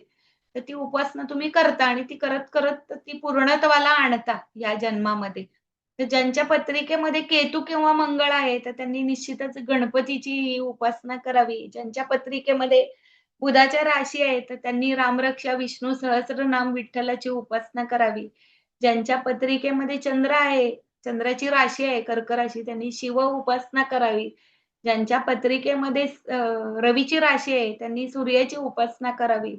तर ती उपासना तुम्ही करता आणि ती करत-करत ती पूर्णत्वाला आणता या जन्मामध्ये. तर ज्यांच्या पत्रिकेमध्ये केतू किंवा मंगळ आहे, तर त्यांनी निश्चितच गणपतीची उपासना करावी. ज्यांच्या पत्रिकेमध्ये बुधाच्या राशी आहे, तर त्यांनी रामरक्षा, विष्णू सहस्त्रनाम, विठ्ठलाची उपासना करावी. ज्यांच्या पत्रिकेमध्ये चंद्र आहे, चंद्राची राशी आहे कर्क राशी, त्यांनी शिव उपासना करावी. ज्यांच्या पत्रिकेमध्ये रवीची राशी आहे, त्यांनी सूर्याची उपासना करावी.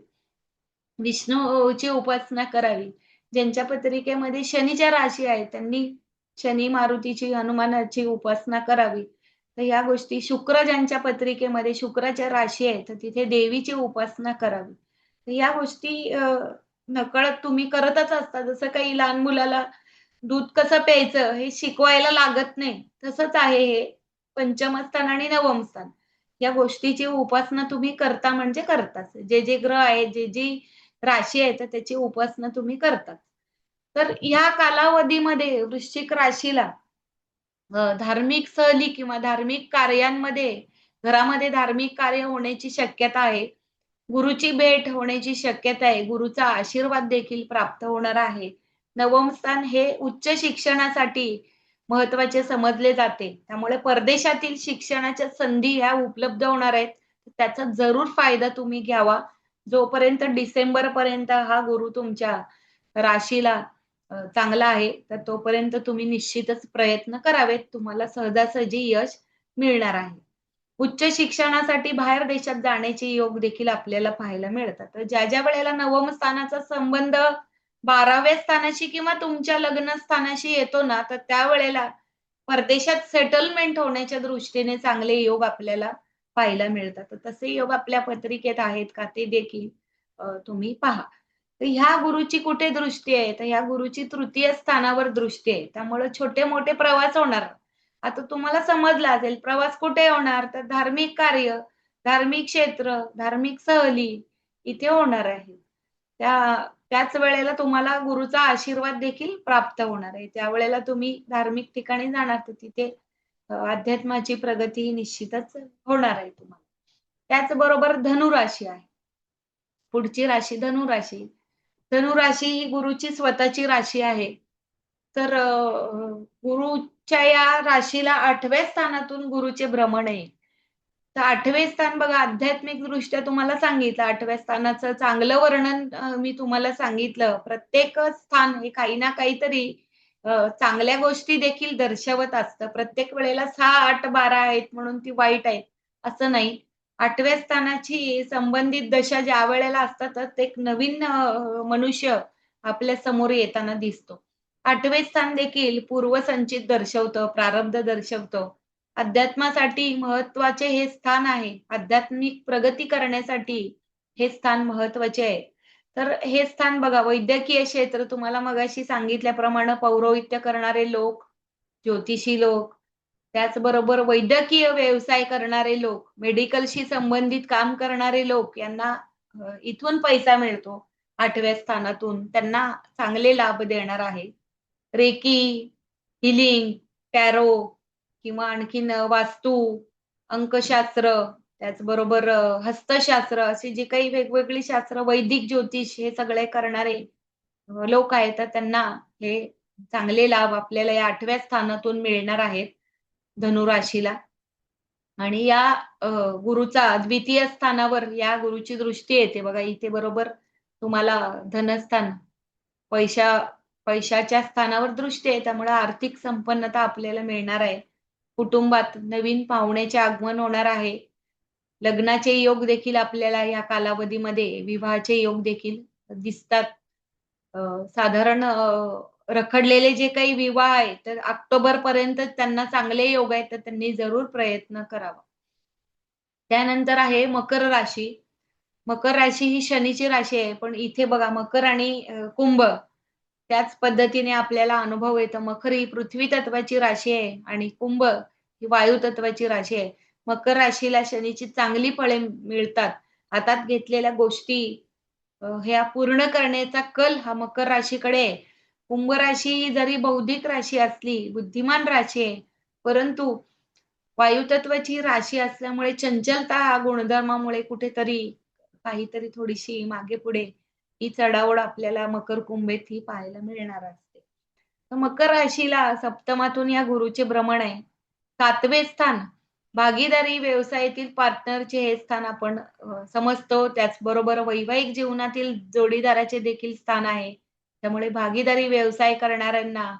विष्णूची उपासना करावी. ज्यांच्या पत्रिकेमध्ये शनीच्या राशी आहेत, त्यांनी शनी, मारुतीची, हनुमानाची उपासना करावी. तर ह्या गोष्टी शुक्र ज्यांच्या पत्रिकेमध्ये शुक्राच्या राशी आहे, तर तिथे देवीची उपासना करावी. तर या गोष्टी नकळत तुम्ही करतच असता. जसं काही लहान मुलाला दूध कसं प्यायचं हे शिकवायला लागत नाही. तसंच आहे हे पंचम स्थान आणि नवम स्थान. या गोष्टीची उपासना तुम्ही करता म्हणजे करताच. जे जे ग्रह आहेत, जे जी राशी आहे, तर त्याची उपासना तुम्ही करता. तर ह्या कालावधीमध्ये वृश्चिक राशीला धार्मिक सहली किंवा धार्मिक कार्यांमध्ये घरामध्ये धार्मिक कार्य होण्याची शक्यता आहे. गुरुची भेट होण्याची शक्यता आहे. गुरुचा आशीर्वाद देखील प्राप्त होणार आहे. नवम स्थान हे उच्च शिक्षणासाठी महत्त्वाचे समजले जाते. त्यामुळे परदेशातील शिक्षणाच्या संधी ह्या उपलब्ध होणार आहेत. त्याचा जरूर फायदा तुम्ही घ्यावा. जोपर्यंत डिसेंबरपर्यंत हा गुरु तुमच्या राशीला चांगला आहे, तर तोपर्यंत तुम्ही निश्चितच प्रयत्न करावेत. तुम्हाला सहजासहजी यश मिळणार आहे. उच्च शिक्षणासाठी बाहेर देशात जाण्याचे योग देखील आपल्याला पाहायला मिळतात. तर ज्या वेळेला नवम स्थानाचा संबंध 12व्या स्थानाशी किंवा तुमच्या लग्न स्थानाशी येतो ना, तर त्यावेळेला परदेशात सेटलमेंट होण्याच्या दृष्टीने चांगले योग आपल्याला पाहायला मिळतात. तर तसे योग आपल्या पत्रिकेत आहेत का ते देखील तुम्ही पहा. तर ह्या गुरुची कुठे दृष्टी आहे? तर ह्या गुरुची तृतीय स्थानावर दृष्टी आहे. त्यामुळे छोटे-मोठे प्रवास होणार. आता तुम्हाला समजलं असेल प्रवास कुठे होणार? तर धार्मिक कार्य, धार्मिक क्षेत्र, धार्मिक सहली इथे होणार आहे. त्याच वेळेला तुम्हाला गुरुचा आशीर्वाद देखील प्राप्त होणार आहे. त्यावेळेला तुम्ही धार्मिक ठिकाणी जाणार तर तिथे अध्यात्माची प्रगती निश्चितच होणार आहे तुम्हाला. त्याचबरोबर धनु राशी आहे. पुढची राशी धनु राशी. धनु राशी ही गुरुची स्वतःची राशी आहे. तर गुरुच्या या राशीला 8व्या स्थानातून गुरुचे भ्रमण आहे. तर 8वे स्थान बघा आध्यात्मिकदृष्ट्या तुम्हाला सांगितलं 8व्या स्थानाचं चांगलं वर्णन मी तुम्हाला सांगितलं. प्रत्येक स्थान हे काही ना काहीतरी चांगल्या गोष्टी देखील दर्शवत असतं. प्रत्येक वेळेला 6, 8, 12 आहेत म्हणून ती वाईट आहेत असं नाही. 8व्या स्थानाची संबंधित दशा ज्यावेळेला असतात तर एक नवीन मनुष्य आपल्या समोर येताना दिसतो. 8वे स्थान देखील पूर्वसंचित दर्शवतं, प्रारब्ध दर्शवतं. अध्यात्मासाठी महत्त्वाचे हे स्थान आहे. आध्यात्मिक प्रगती करण्यासाठी हे स्थान महत्त्वाचे आहे. तर हे स्थान बघा वैद्यकीय क्षेत्र तुम्हाला मगाशी सांगितल्याप्रमाणे पौरोहित्य करणारे लोक, ज्योतिषी लोक, त्याचबरोबर वैद्यकीय व्यवसाय करणारे लोक, मेडिकलशी संबंधित काम करणारे लोक यांना इथून पैसा मिळतो 8व्या स्थानातून. त्यांना चांगले लाभ देणार आहे. रेकी, हिलिंग, टॅरो किंवा आणखीन वास्तू, अंकशास्त्र, त्याचबरोबर हस्तशास्त्र अशी जी काही वेगवेगळी शास्त्र, वैदिक ज्योतिष हे सगळे करणारे लोक आहेत, तर त्यांना हे चांगले लाभ आपल्याला या 8व्या स्थानातून मिळणार आहेत धनु राशीला. आणि या अ, गुरुचा द्वितीय स्थानावर या गुरुची दृष्टी येते बघा इथे बरोबर तुम्हाला धनस्थान पैशा पैशाच्या स्थानावर दृष्टी आहे. त्यामुळे आर्थिक संपन्नता आपल्याला मिळणार आहे. कुटुंबात नवीन पाहुण्याचे आगमन होणार आहे. लग्नाचे योग देखील आपल्याला या कालावधीमध्ये विवाहाचे योग देखील दिसतात. अ, साधारण रखडलेले जे काही विवाह आहेत, तर ऑक्टोबरपर्यंत त्यांना चांगले योग आहेत, तर त्यांनी जरूर प्रयत्न करावा. त्यानंतर आहे मकर राशी. मकर राशी ही शनीची राशी आहे. पण इथे बघा मकर आणि कुंभ त्याच पद्धतीने आपल्याला अनुभव येतो. मकर ही पृथ्वी तत्वाची राशी आहे आणि कुंभ ही वायू तत्वाची राशी आहे. मकर राशीला शनीची चांगली फळे मिळतात. हातात घेतलेल्या गोष्टी ह्या पूर्ण करण्याचा कल हा मकर राशीकडे आहे. कुंभ राशी ही जरी बौद्धिक राशी असली, बुद्धिमान राशी आहे, परंतु वायुतत्वाची राशी असल्यामुळे चंचलता हा गुणधर्मामुळे कुठेतरी काहीतरी थोडीशी मागे-पुढे ही चढाओढ आपल्याला मकर कुंभेत ही पाहायला मिळणार असते. तर मकर राशीला सप्तमातून या गुरुचे भ्रमण आहे. 7वे स्थान भागीदारी व्यवसायातील पार्टनरचे हे स्थान आपण समजतो. त्याचबरोबर वैवाहिक जीवनातील जोडीदाराचे देखील स्थान आहे. त्यामुळे भागीदारी व्यवसाय करणाऱ्यांना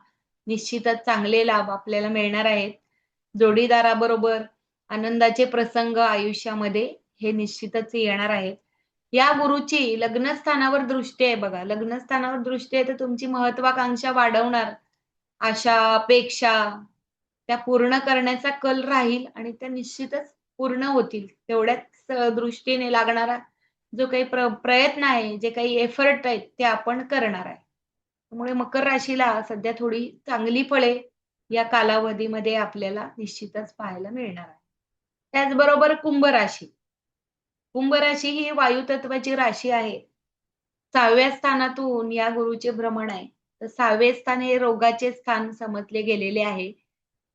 निश्चितच चांगले लाभ आपल्याला मिळणार आहेत. जोडीदाराबरोबर आनंदाचे प्रसंग आयुष्यामध्ये हे निश्चितच येणार आहेत. या गुरुची लग्नस्थानावर दृष्टी आहे बघा. लग्नस्थानावर दृष्टी आहे तर तुमची महत्वाकांक्षा वाढवणार, आशा, अपेक्षा त्या पूर्ण करण्याचा कल राहील आणि त्या निश्चितच पूर्ण होतील. तेवढ्याच दृष्टीने लागणारा जो काही प्रयत्न आहे, जे काही एफर्ट आहेत ते आपण करणार आहे. त्यामुळे मकर राशीला सध्या थोडी चांगली फळे या कालावधीमध्ये आपल्याला निश्चितच पाहायला मिळणार आहे. त्याचबरोबर कुंभ राशी. कुंभ राशी ही वायू तत्वाची राशी आहे. 6व्या स्थानातून या गुरुचे भ्रमण आहे. तर 6वे स्थान हे रोगाचे स्थान समजले गेलेले आहे.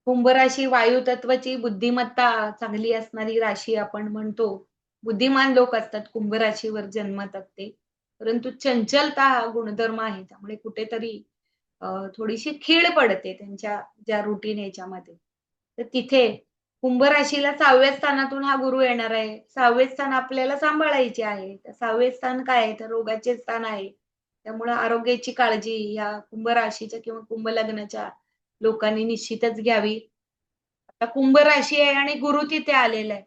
कुंभ राशी वायू तत्वाची बुद्धिमत्ता चांगली असणारी राशी आपण म्हणतो. बुद्धिमान लोक असतात कुंभ राशीवर जन्मतात ते. परंतु चंचलता हा गुणधर्म आहे. त्यामुळे कुठेतरी थोडीशी खीळ पडते त्यांच्या ज्या रुटीन याच्यामध्ये. तर तिथे कुंभ राशीला 6व्या स्थानातून हा गुरु येणार आहे. 6वे स्थान आपल्याला सांभाळायचे आहे. तर 6वे स्थान काय आहे? तर रोगाचे स्थान आहे. त्यामुळे आरोग्याची काळजी या कुंभ राशीच्या किंवा कुंभ लग्नाच्या लोकांनी निश्चितच घ्यावी. आता कुंभ राशी आहे आणि गुरु तिथे आलेला आहे.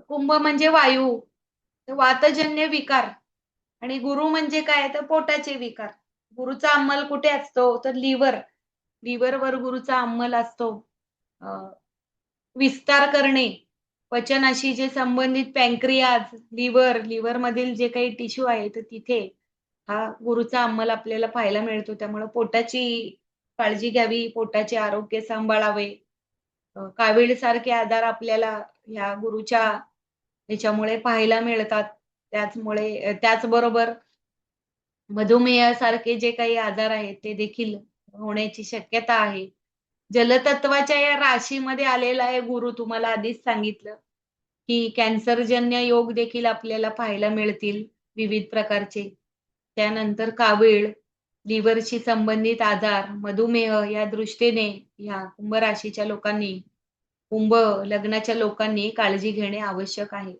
कुंभ म्हणजे वायू, तर वातजन्य विकार आणि गुरु म्हणजे काय? तर पोटाचे विकार. गुरूचा अंमल कुठे असतो? तर लिव्हर. लिव्हरवर गुरूचा अंमल असतो. अ, विस्तार करणे, पचनाशी जे संबंधित पॅनक्रियाज, लिव्हरमधील जे काही टिश्यू आहे, तर तिथे हा गुरूचा अंमल आपल्याला पाहायला मिळतो. त्यामुळे पोटाची काळजी घ्यावी, पोटाचे आरोग्य सांभाळावे. कावीळसारखे आजार आपल्याला या गुरूच्या ह्याच्यामुळे पाहायला मिळतात. त्याचबरोबर मधुमेहासारखे जे काही आजार आहेत, ते देखील होण्याची शक्यता आहे. जलतत्वाच्या या राशीमध्ये आलेला आहे गुरु तुम्हाला आधीच सांगितलं, की कॅन्सरजन्य योग देखील आपल्याला पाहायला मिळतील विविध प्रकारचे. त्यानंतर कावीळ, लिव्हरशी संबंधित आजार, मधुमेह या दृष्टीने ह्या कुंभ राशीच्या लोकांनी, कुंभ लग्नाच्या लोकांनी काळजी घेणे आवश्यक आहे.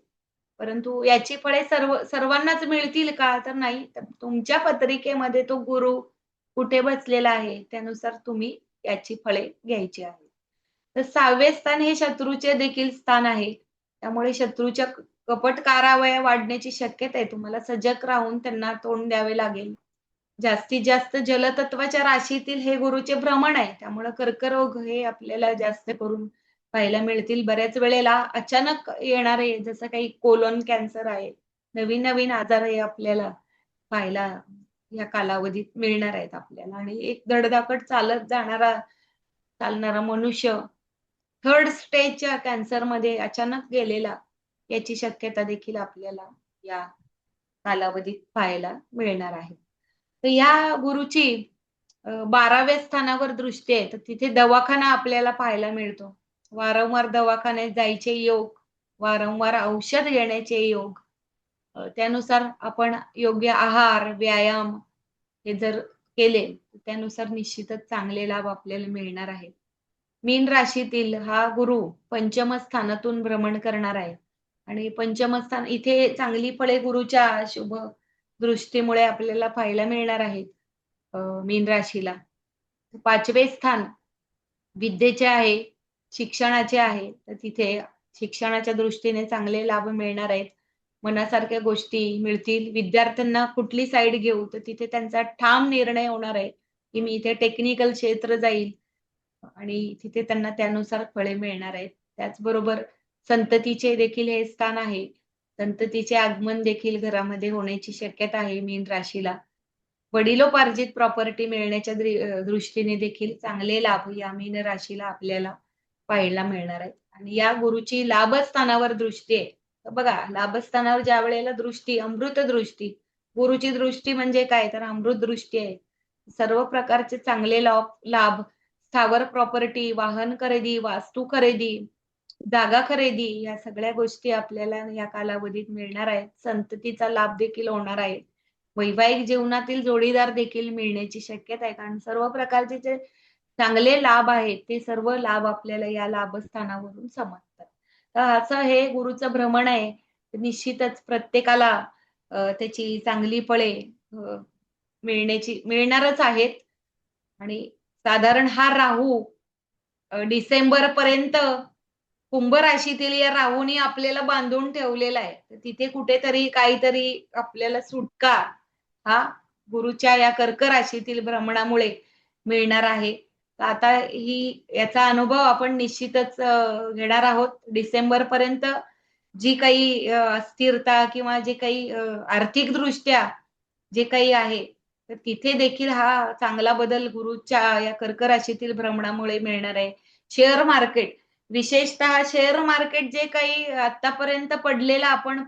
परंतु याची फळे सर्वांनाच मिळतील का? तर नाही. तर तुमच्या पत्रिकेमध्ये तो गुरु कुठे बसलेला आहे, त्यानुसार तुम्ही याची फळे घ्यायची आहेत. तर 6वे स्थान हे शत्रूचे देखील स्थान आहे. त्यामुळे शत्रूच्या कपट कारवाया वाढण्याची शक्यता आहे. तुम्हाला सजग राहून त्यांना तोंड द्यावे लागेल. जास्तीत जास्त जलतत्वाच्या राशीतील हे गुरुचे भ्रमण आहे. त्यामुळे कर्करोग हे आपल्याला जास्त करून पाहायला मिळतील. बऱ्याच वेळेला अचानक येणारे जसं काही कोलन कॅन्सर आहे, नवीन-नवीन आजार हे आपल्याला पाहायला या कालावधीत मिळणार आहेत आपल्याला आणि एक धडधाकट चालणारा मनुष्य 3rd स्टेजच्या कॅन्सरमध्ये अचानक गेलेला याची शक्यता देखील आपल्याला या कालावधीत पाहायला मिळणार आहे. तर या गुरुची 12व्या स्थानावर दृष्टी आहे, तर तिथे दवाखाना आपल्याला पाहायला मिळतो. वारंवार दवाखान्यात जायचे योग, वारंवार औषध घेण्याचे योग. त्यानुसार आपण योग्य आहार, व्यायाम हे जर केले, तर त्यानुसार निश्चितच चांगले लाभ आपल्याला मिळणार आहेत. मीन राशीतील हा गुरु पंचम स्थानातून भ्रमण करणार आहे आणि पंचम स्थान इथे चांगली फळे गुरुच्या शुभ दृष्टीमुळे आपल्याला पाहायला मिळणार आहेत. मीन राशीला. 5वे स्थान विद्येचे आहे, शिक्षणाचे आहे. तर तिथे शिक्षणाच्या दृष्टीने चांगले लाभ मिळणार आहेत. मनासारख्या गोष्टी मिळतील. विद्यार्थ्यांना कुठली साईड घेऊ, तर तिथे त्यांचा ठाम निर्णय होणार आहे, की मी इथे टेक्निकल क्षेत्र जाईल आणि तिथे त्यांना त्यानुसार फळे मिळणार आहेत. त्याचबरोबर संततीचे देखील हे स्थान आहे. संततीचे आगमन देखील घरामध्ये होण्याची शक्यता आहे मीन राशीला. वडिलोपार्जित प्रॉपर्टी मिळण्याच्या दृष्टीने देखील चांगले लाभ या मीन राशीला आपल्याला पाहायला मिळणार आहेत. आणि या गुरुची लाभस्थानावर दृष्टी आहे. तर बघा लाभस्थानावर ज्यावेळेला दृष्टी, अमृत दृष्टी, गुरुची दृष्टी म्हणजे काय? तर अमृत दृष्टी आहे. सर्व प्रकारचे चांगले लाभ, स्थावर प्रॉपर्टी, वाहन खरेदी, वास्तू खरेदी, जागा खरेदी या सगळ्या गोष्टी आपल्याला या कालावधीत मिळणार आहेत. संततीचा लाभ देखील होणार आहे. वैवाहिक जीवनातील जोडीदार देखील मिळण्याची शक्यता आहे. कारण सर्व प्रकारचे जे चांगले लाभ आहेत, ते सर्व लाभ आपल्याला या लाभस्थानावरून समजतात. तर असं हे गुरुचं भ्रमण आहे. निश्चितच प्रत्येकाला त्याची चांगली फळे अ, मिळणारच आहेत आणि साधारण हा राहू डिसेंबरपर्यंत कुंभ राशीतील या राहूने आपल्याला बांधून ठेवलेला आहे. तर तिथे कुठेतरी काहीतरी आपल्याला सुटका हा गुरुच्या या कर्क राशीतील भ्रमणामुळे मिळणार आहे. तर आता याचा अनुभव आपण निश्चितच घेणार आहोत. डिसेंबरपर्यंत जी काही अस्थिरता किंवा जे काही आर्थिकदृष्ट्या जे काही आहे, तर तिथे देखील हा चांगला बदल गुरुच्या या कर्क राशीतील भ्रमणामुळे मिळणार आहे. शेअर मार्केट विशेषतः शेअर मार्केट जे काही आतापर्यंत पडलेलं आपण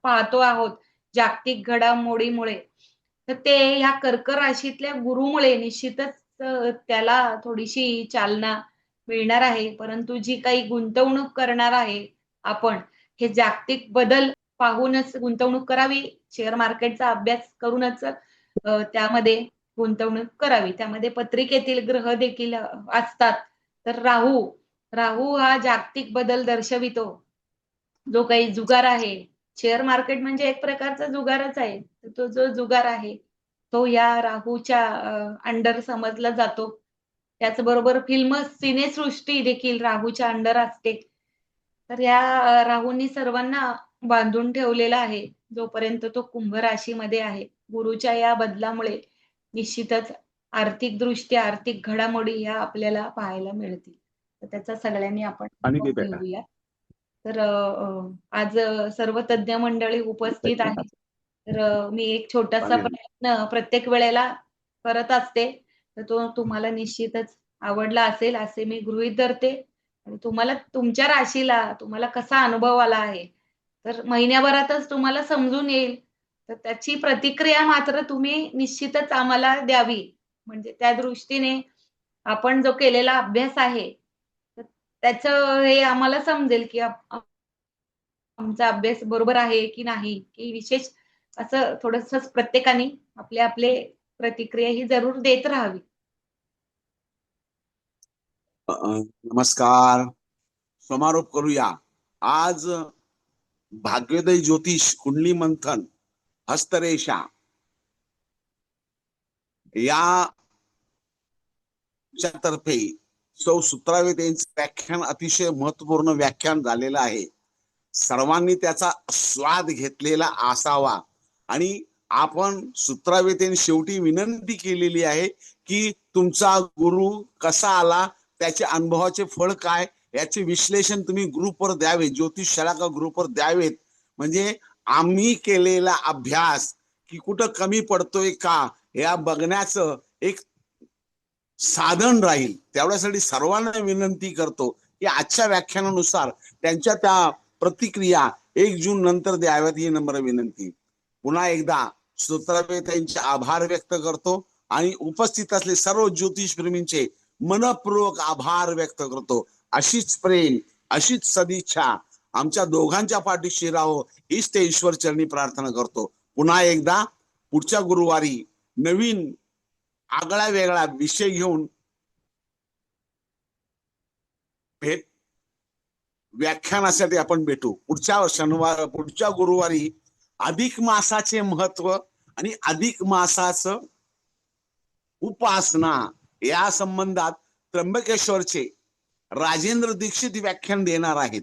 पाहतो आहोत जागतिक घडामोडीमुळे, तर ते ह्या कर्क राशीतल्या गुरुमुळे निश्चितच त्याला थोडीशी चालना मिळणार आहे. परंतु जी काही गुंतवणूक करणार आहे आपण, हे जागतिक बदल पाहूनच गुंतवणूक करावी. शेअर मार्केटचा अभ्यास करूनच त्यामध्ये गुंतवणूक करावी. त्यामध्ये पत्रिकेतील ग्रह देखील असतात. तर राहू हा जागतिक बदल दर्शवितो. जो काही जुगार आहे, शेअर मार्केट म्हणजे एक प्रकारचा जुगारच आहे. तर तो जो जुगार आहे, तो या राहूच्या अंडर समजला जातो. त्याचबरोबर सिनेसृष्टी देखील राहूच्या अंडर असते. तर या राहूनी सर्वांना बांधून ठेवलेला आहे. जोपर्यंत तो कुंभ राशीमध्ये आहे. गुरुच्या या बदलामुळे निश्चितच आर्थिकदृष्ट्या आर्थिक घडामोडी ह्या आपल्याला पाहायला मिळतील. तर त्याचा सगळ्यांनी आपण पाणी अनुभव दे बेटा. घेऊया. तर आज सर्व तज्ञ मंडळी उपस्थित आहेत. तर मी एक छोटासा पाणी दे. प्रयत्न प्रत्येक वेळेला करत असते. तर तो तुम्हाला निश्चितच आवडला असेल असे मी गृहीत धरते आणि तुम्हाला तुमच्या राशीला तुम्हाला कसा अनुभव आला आहे, तर महिन्याभरातच तुम्हाला समजून येईल. तर त्याची प्रतिक्रिया मात्र तुम्ही निश्चितच आम्हाला द्यावी. म्हणजे त्या दृष्टीने आपण जो केलेला अभ्यास आहे, तर त्याचं हे आम्हाला समजेल, की आमचा अभ्यास बरोबर आहे की नाही, की विशेष असं थोडंसं प्रत्येकाने आपले प्रतिक्रिया ही जरूर देत राहावी. नमस्कार. समारोप करूया. आज भाग्योदय ज्योतिष कुंडली मंथन हस्तरेषा या तर्फे सौ सुत्रावेत यांचे व्याख्यान अतिशय महत्वपूर्ण व्याख्यान झालेलं आहे. सर्वांनी त्याचा स्वाद घेतलेला असावा आणि आपण सुत्रावेतेने शेवटी विनंती केलेली आहे की तुमचा गुरु कसा आला, त्याच्या अनुभवाचे फळ काय, याचे विश्लेषण तुम्ही ग्रुपवर द्यावे, ज्योतिष शलाका ग्रुपवर द्यावेत. म्हणजे आम्ही केलेला अभ्यास की कुठं कमी पडतोय का या बघण्याचं एक साधन राहील. तेवढ्यासाठी सर्वांना विनंती करतो की आजच्या व्याख्यानानुसार त्यांच्या त्या प्रतिक्रिया 1 जून नंतर द्याव्यात ही नम्र विनंती. पुन्हा एकदा सूत्रवेत्यांचे आभार व्यक्त करतो आणि उपस्थित असले सर्व ज्योतिष प्रेमींचे मनपूर्वक आभार व्यक्त करतो. अशीच प्रेम, अशीच सदिच्छा आमच्या दोघांच्या पाठीशी राहो हीच ते ईश्वर चरणी प्रार्थना करतो. पुन्हा एकदा पुढच्या गुरुवारी नवीन आगळा वेगळा विषय घेऊन भेट व्याख्यानासाठी आपण भेटू. पुढच्या गुरुवारी अधिक मासाचे महत्व आणि अधिक मासाचं उपासना या संबंधात त्र्यंबकेश्वरचे राजेंद्र दीक्षित व्याख्यान देणार आहेत.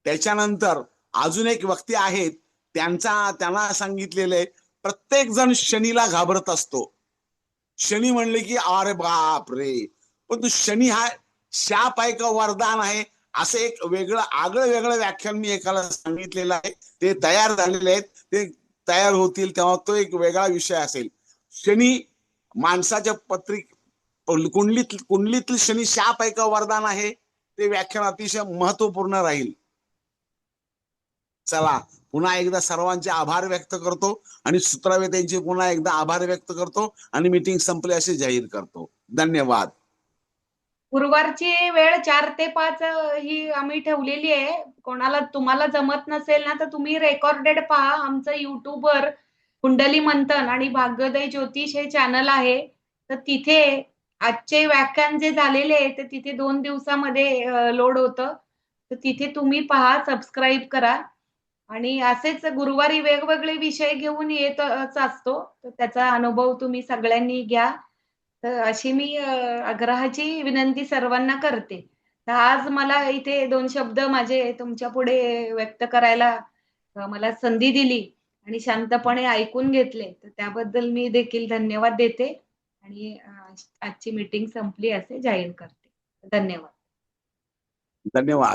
त्याच्यानंतर अजून एक व्यक्ती आहेत, त्यांना सांगितलेले प्रत्येक जण शनीला घाबरत असतो. शनी म्हणले की अरे बाप रे, पण तू शनी हा शाप आहे का वरदान आहे, असं एक आगळं वेगळं व्याख्यान मी एकाला सांगितलेलं आहे. ते तयार झालेले आहेत, ते तयार होतील तेव्हा तो एक वेगळा विषय असेल. शनी माणसाच्या कुंडलीतील शनी शाप आहे का वरदान आहे, ते व्याख्यान अतिशय महत्वपूर्ण राहील. चला, पुन्हा एकदा सर्वांचे आभार व्यक्त करतो आणि सूत्रावेत्यांचे पुन्हा एकदा आभार व्यक्त करतो आणि मीटिंग संपली असे जाहीर करतो. धन्यवाद. गुरुवारची वेळ 4 ते 5 ही आम्ही ठेवलेली आहे. कोणाला तुम्हाला जमत नसेल ना, तर तुम्ही रेकॉर्डेड पहा. आमचं YouTubeवर कुंडली मंथन आणि भाग्योदय ज्योतिष हे चॅनल आहे. तर तिथे आजचे व्याख्यान जे झालेले आहे, ते तिथे 2 दिवसामध्ये लोड होतं. तर तिथे तुम्ही पहा, सबस्क्राईब करा आणि असेच गुरुवारी वेगवेगळे विषय घेऊन येतच असतो. तर त्याचा अनुभव तुम्ही सगळ्यांनी घ्या. तर अशी मी आग्रहाची विनंती सर्वांना करते. तर आज मला इथे 2 शब्द माझे तुमच्या पुढे व्यक्त करायला मला संधी दिली आणि शांतपणे ऐकून घेतले. तर त्याबद्दल मी देखील धन्यवाद देते आणि आजची मीटिंग संपली असे जाहीर करते. धन्यवाद. धन्यवाद.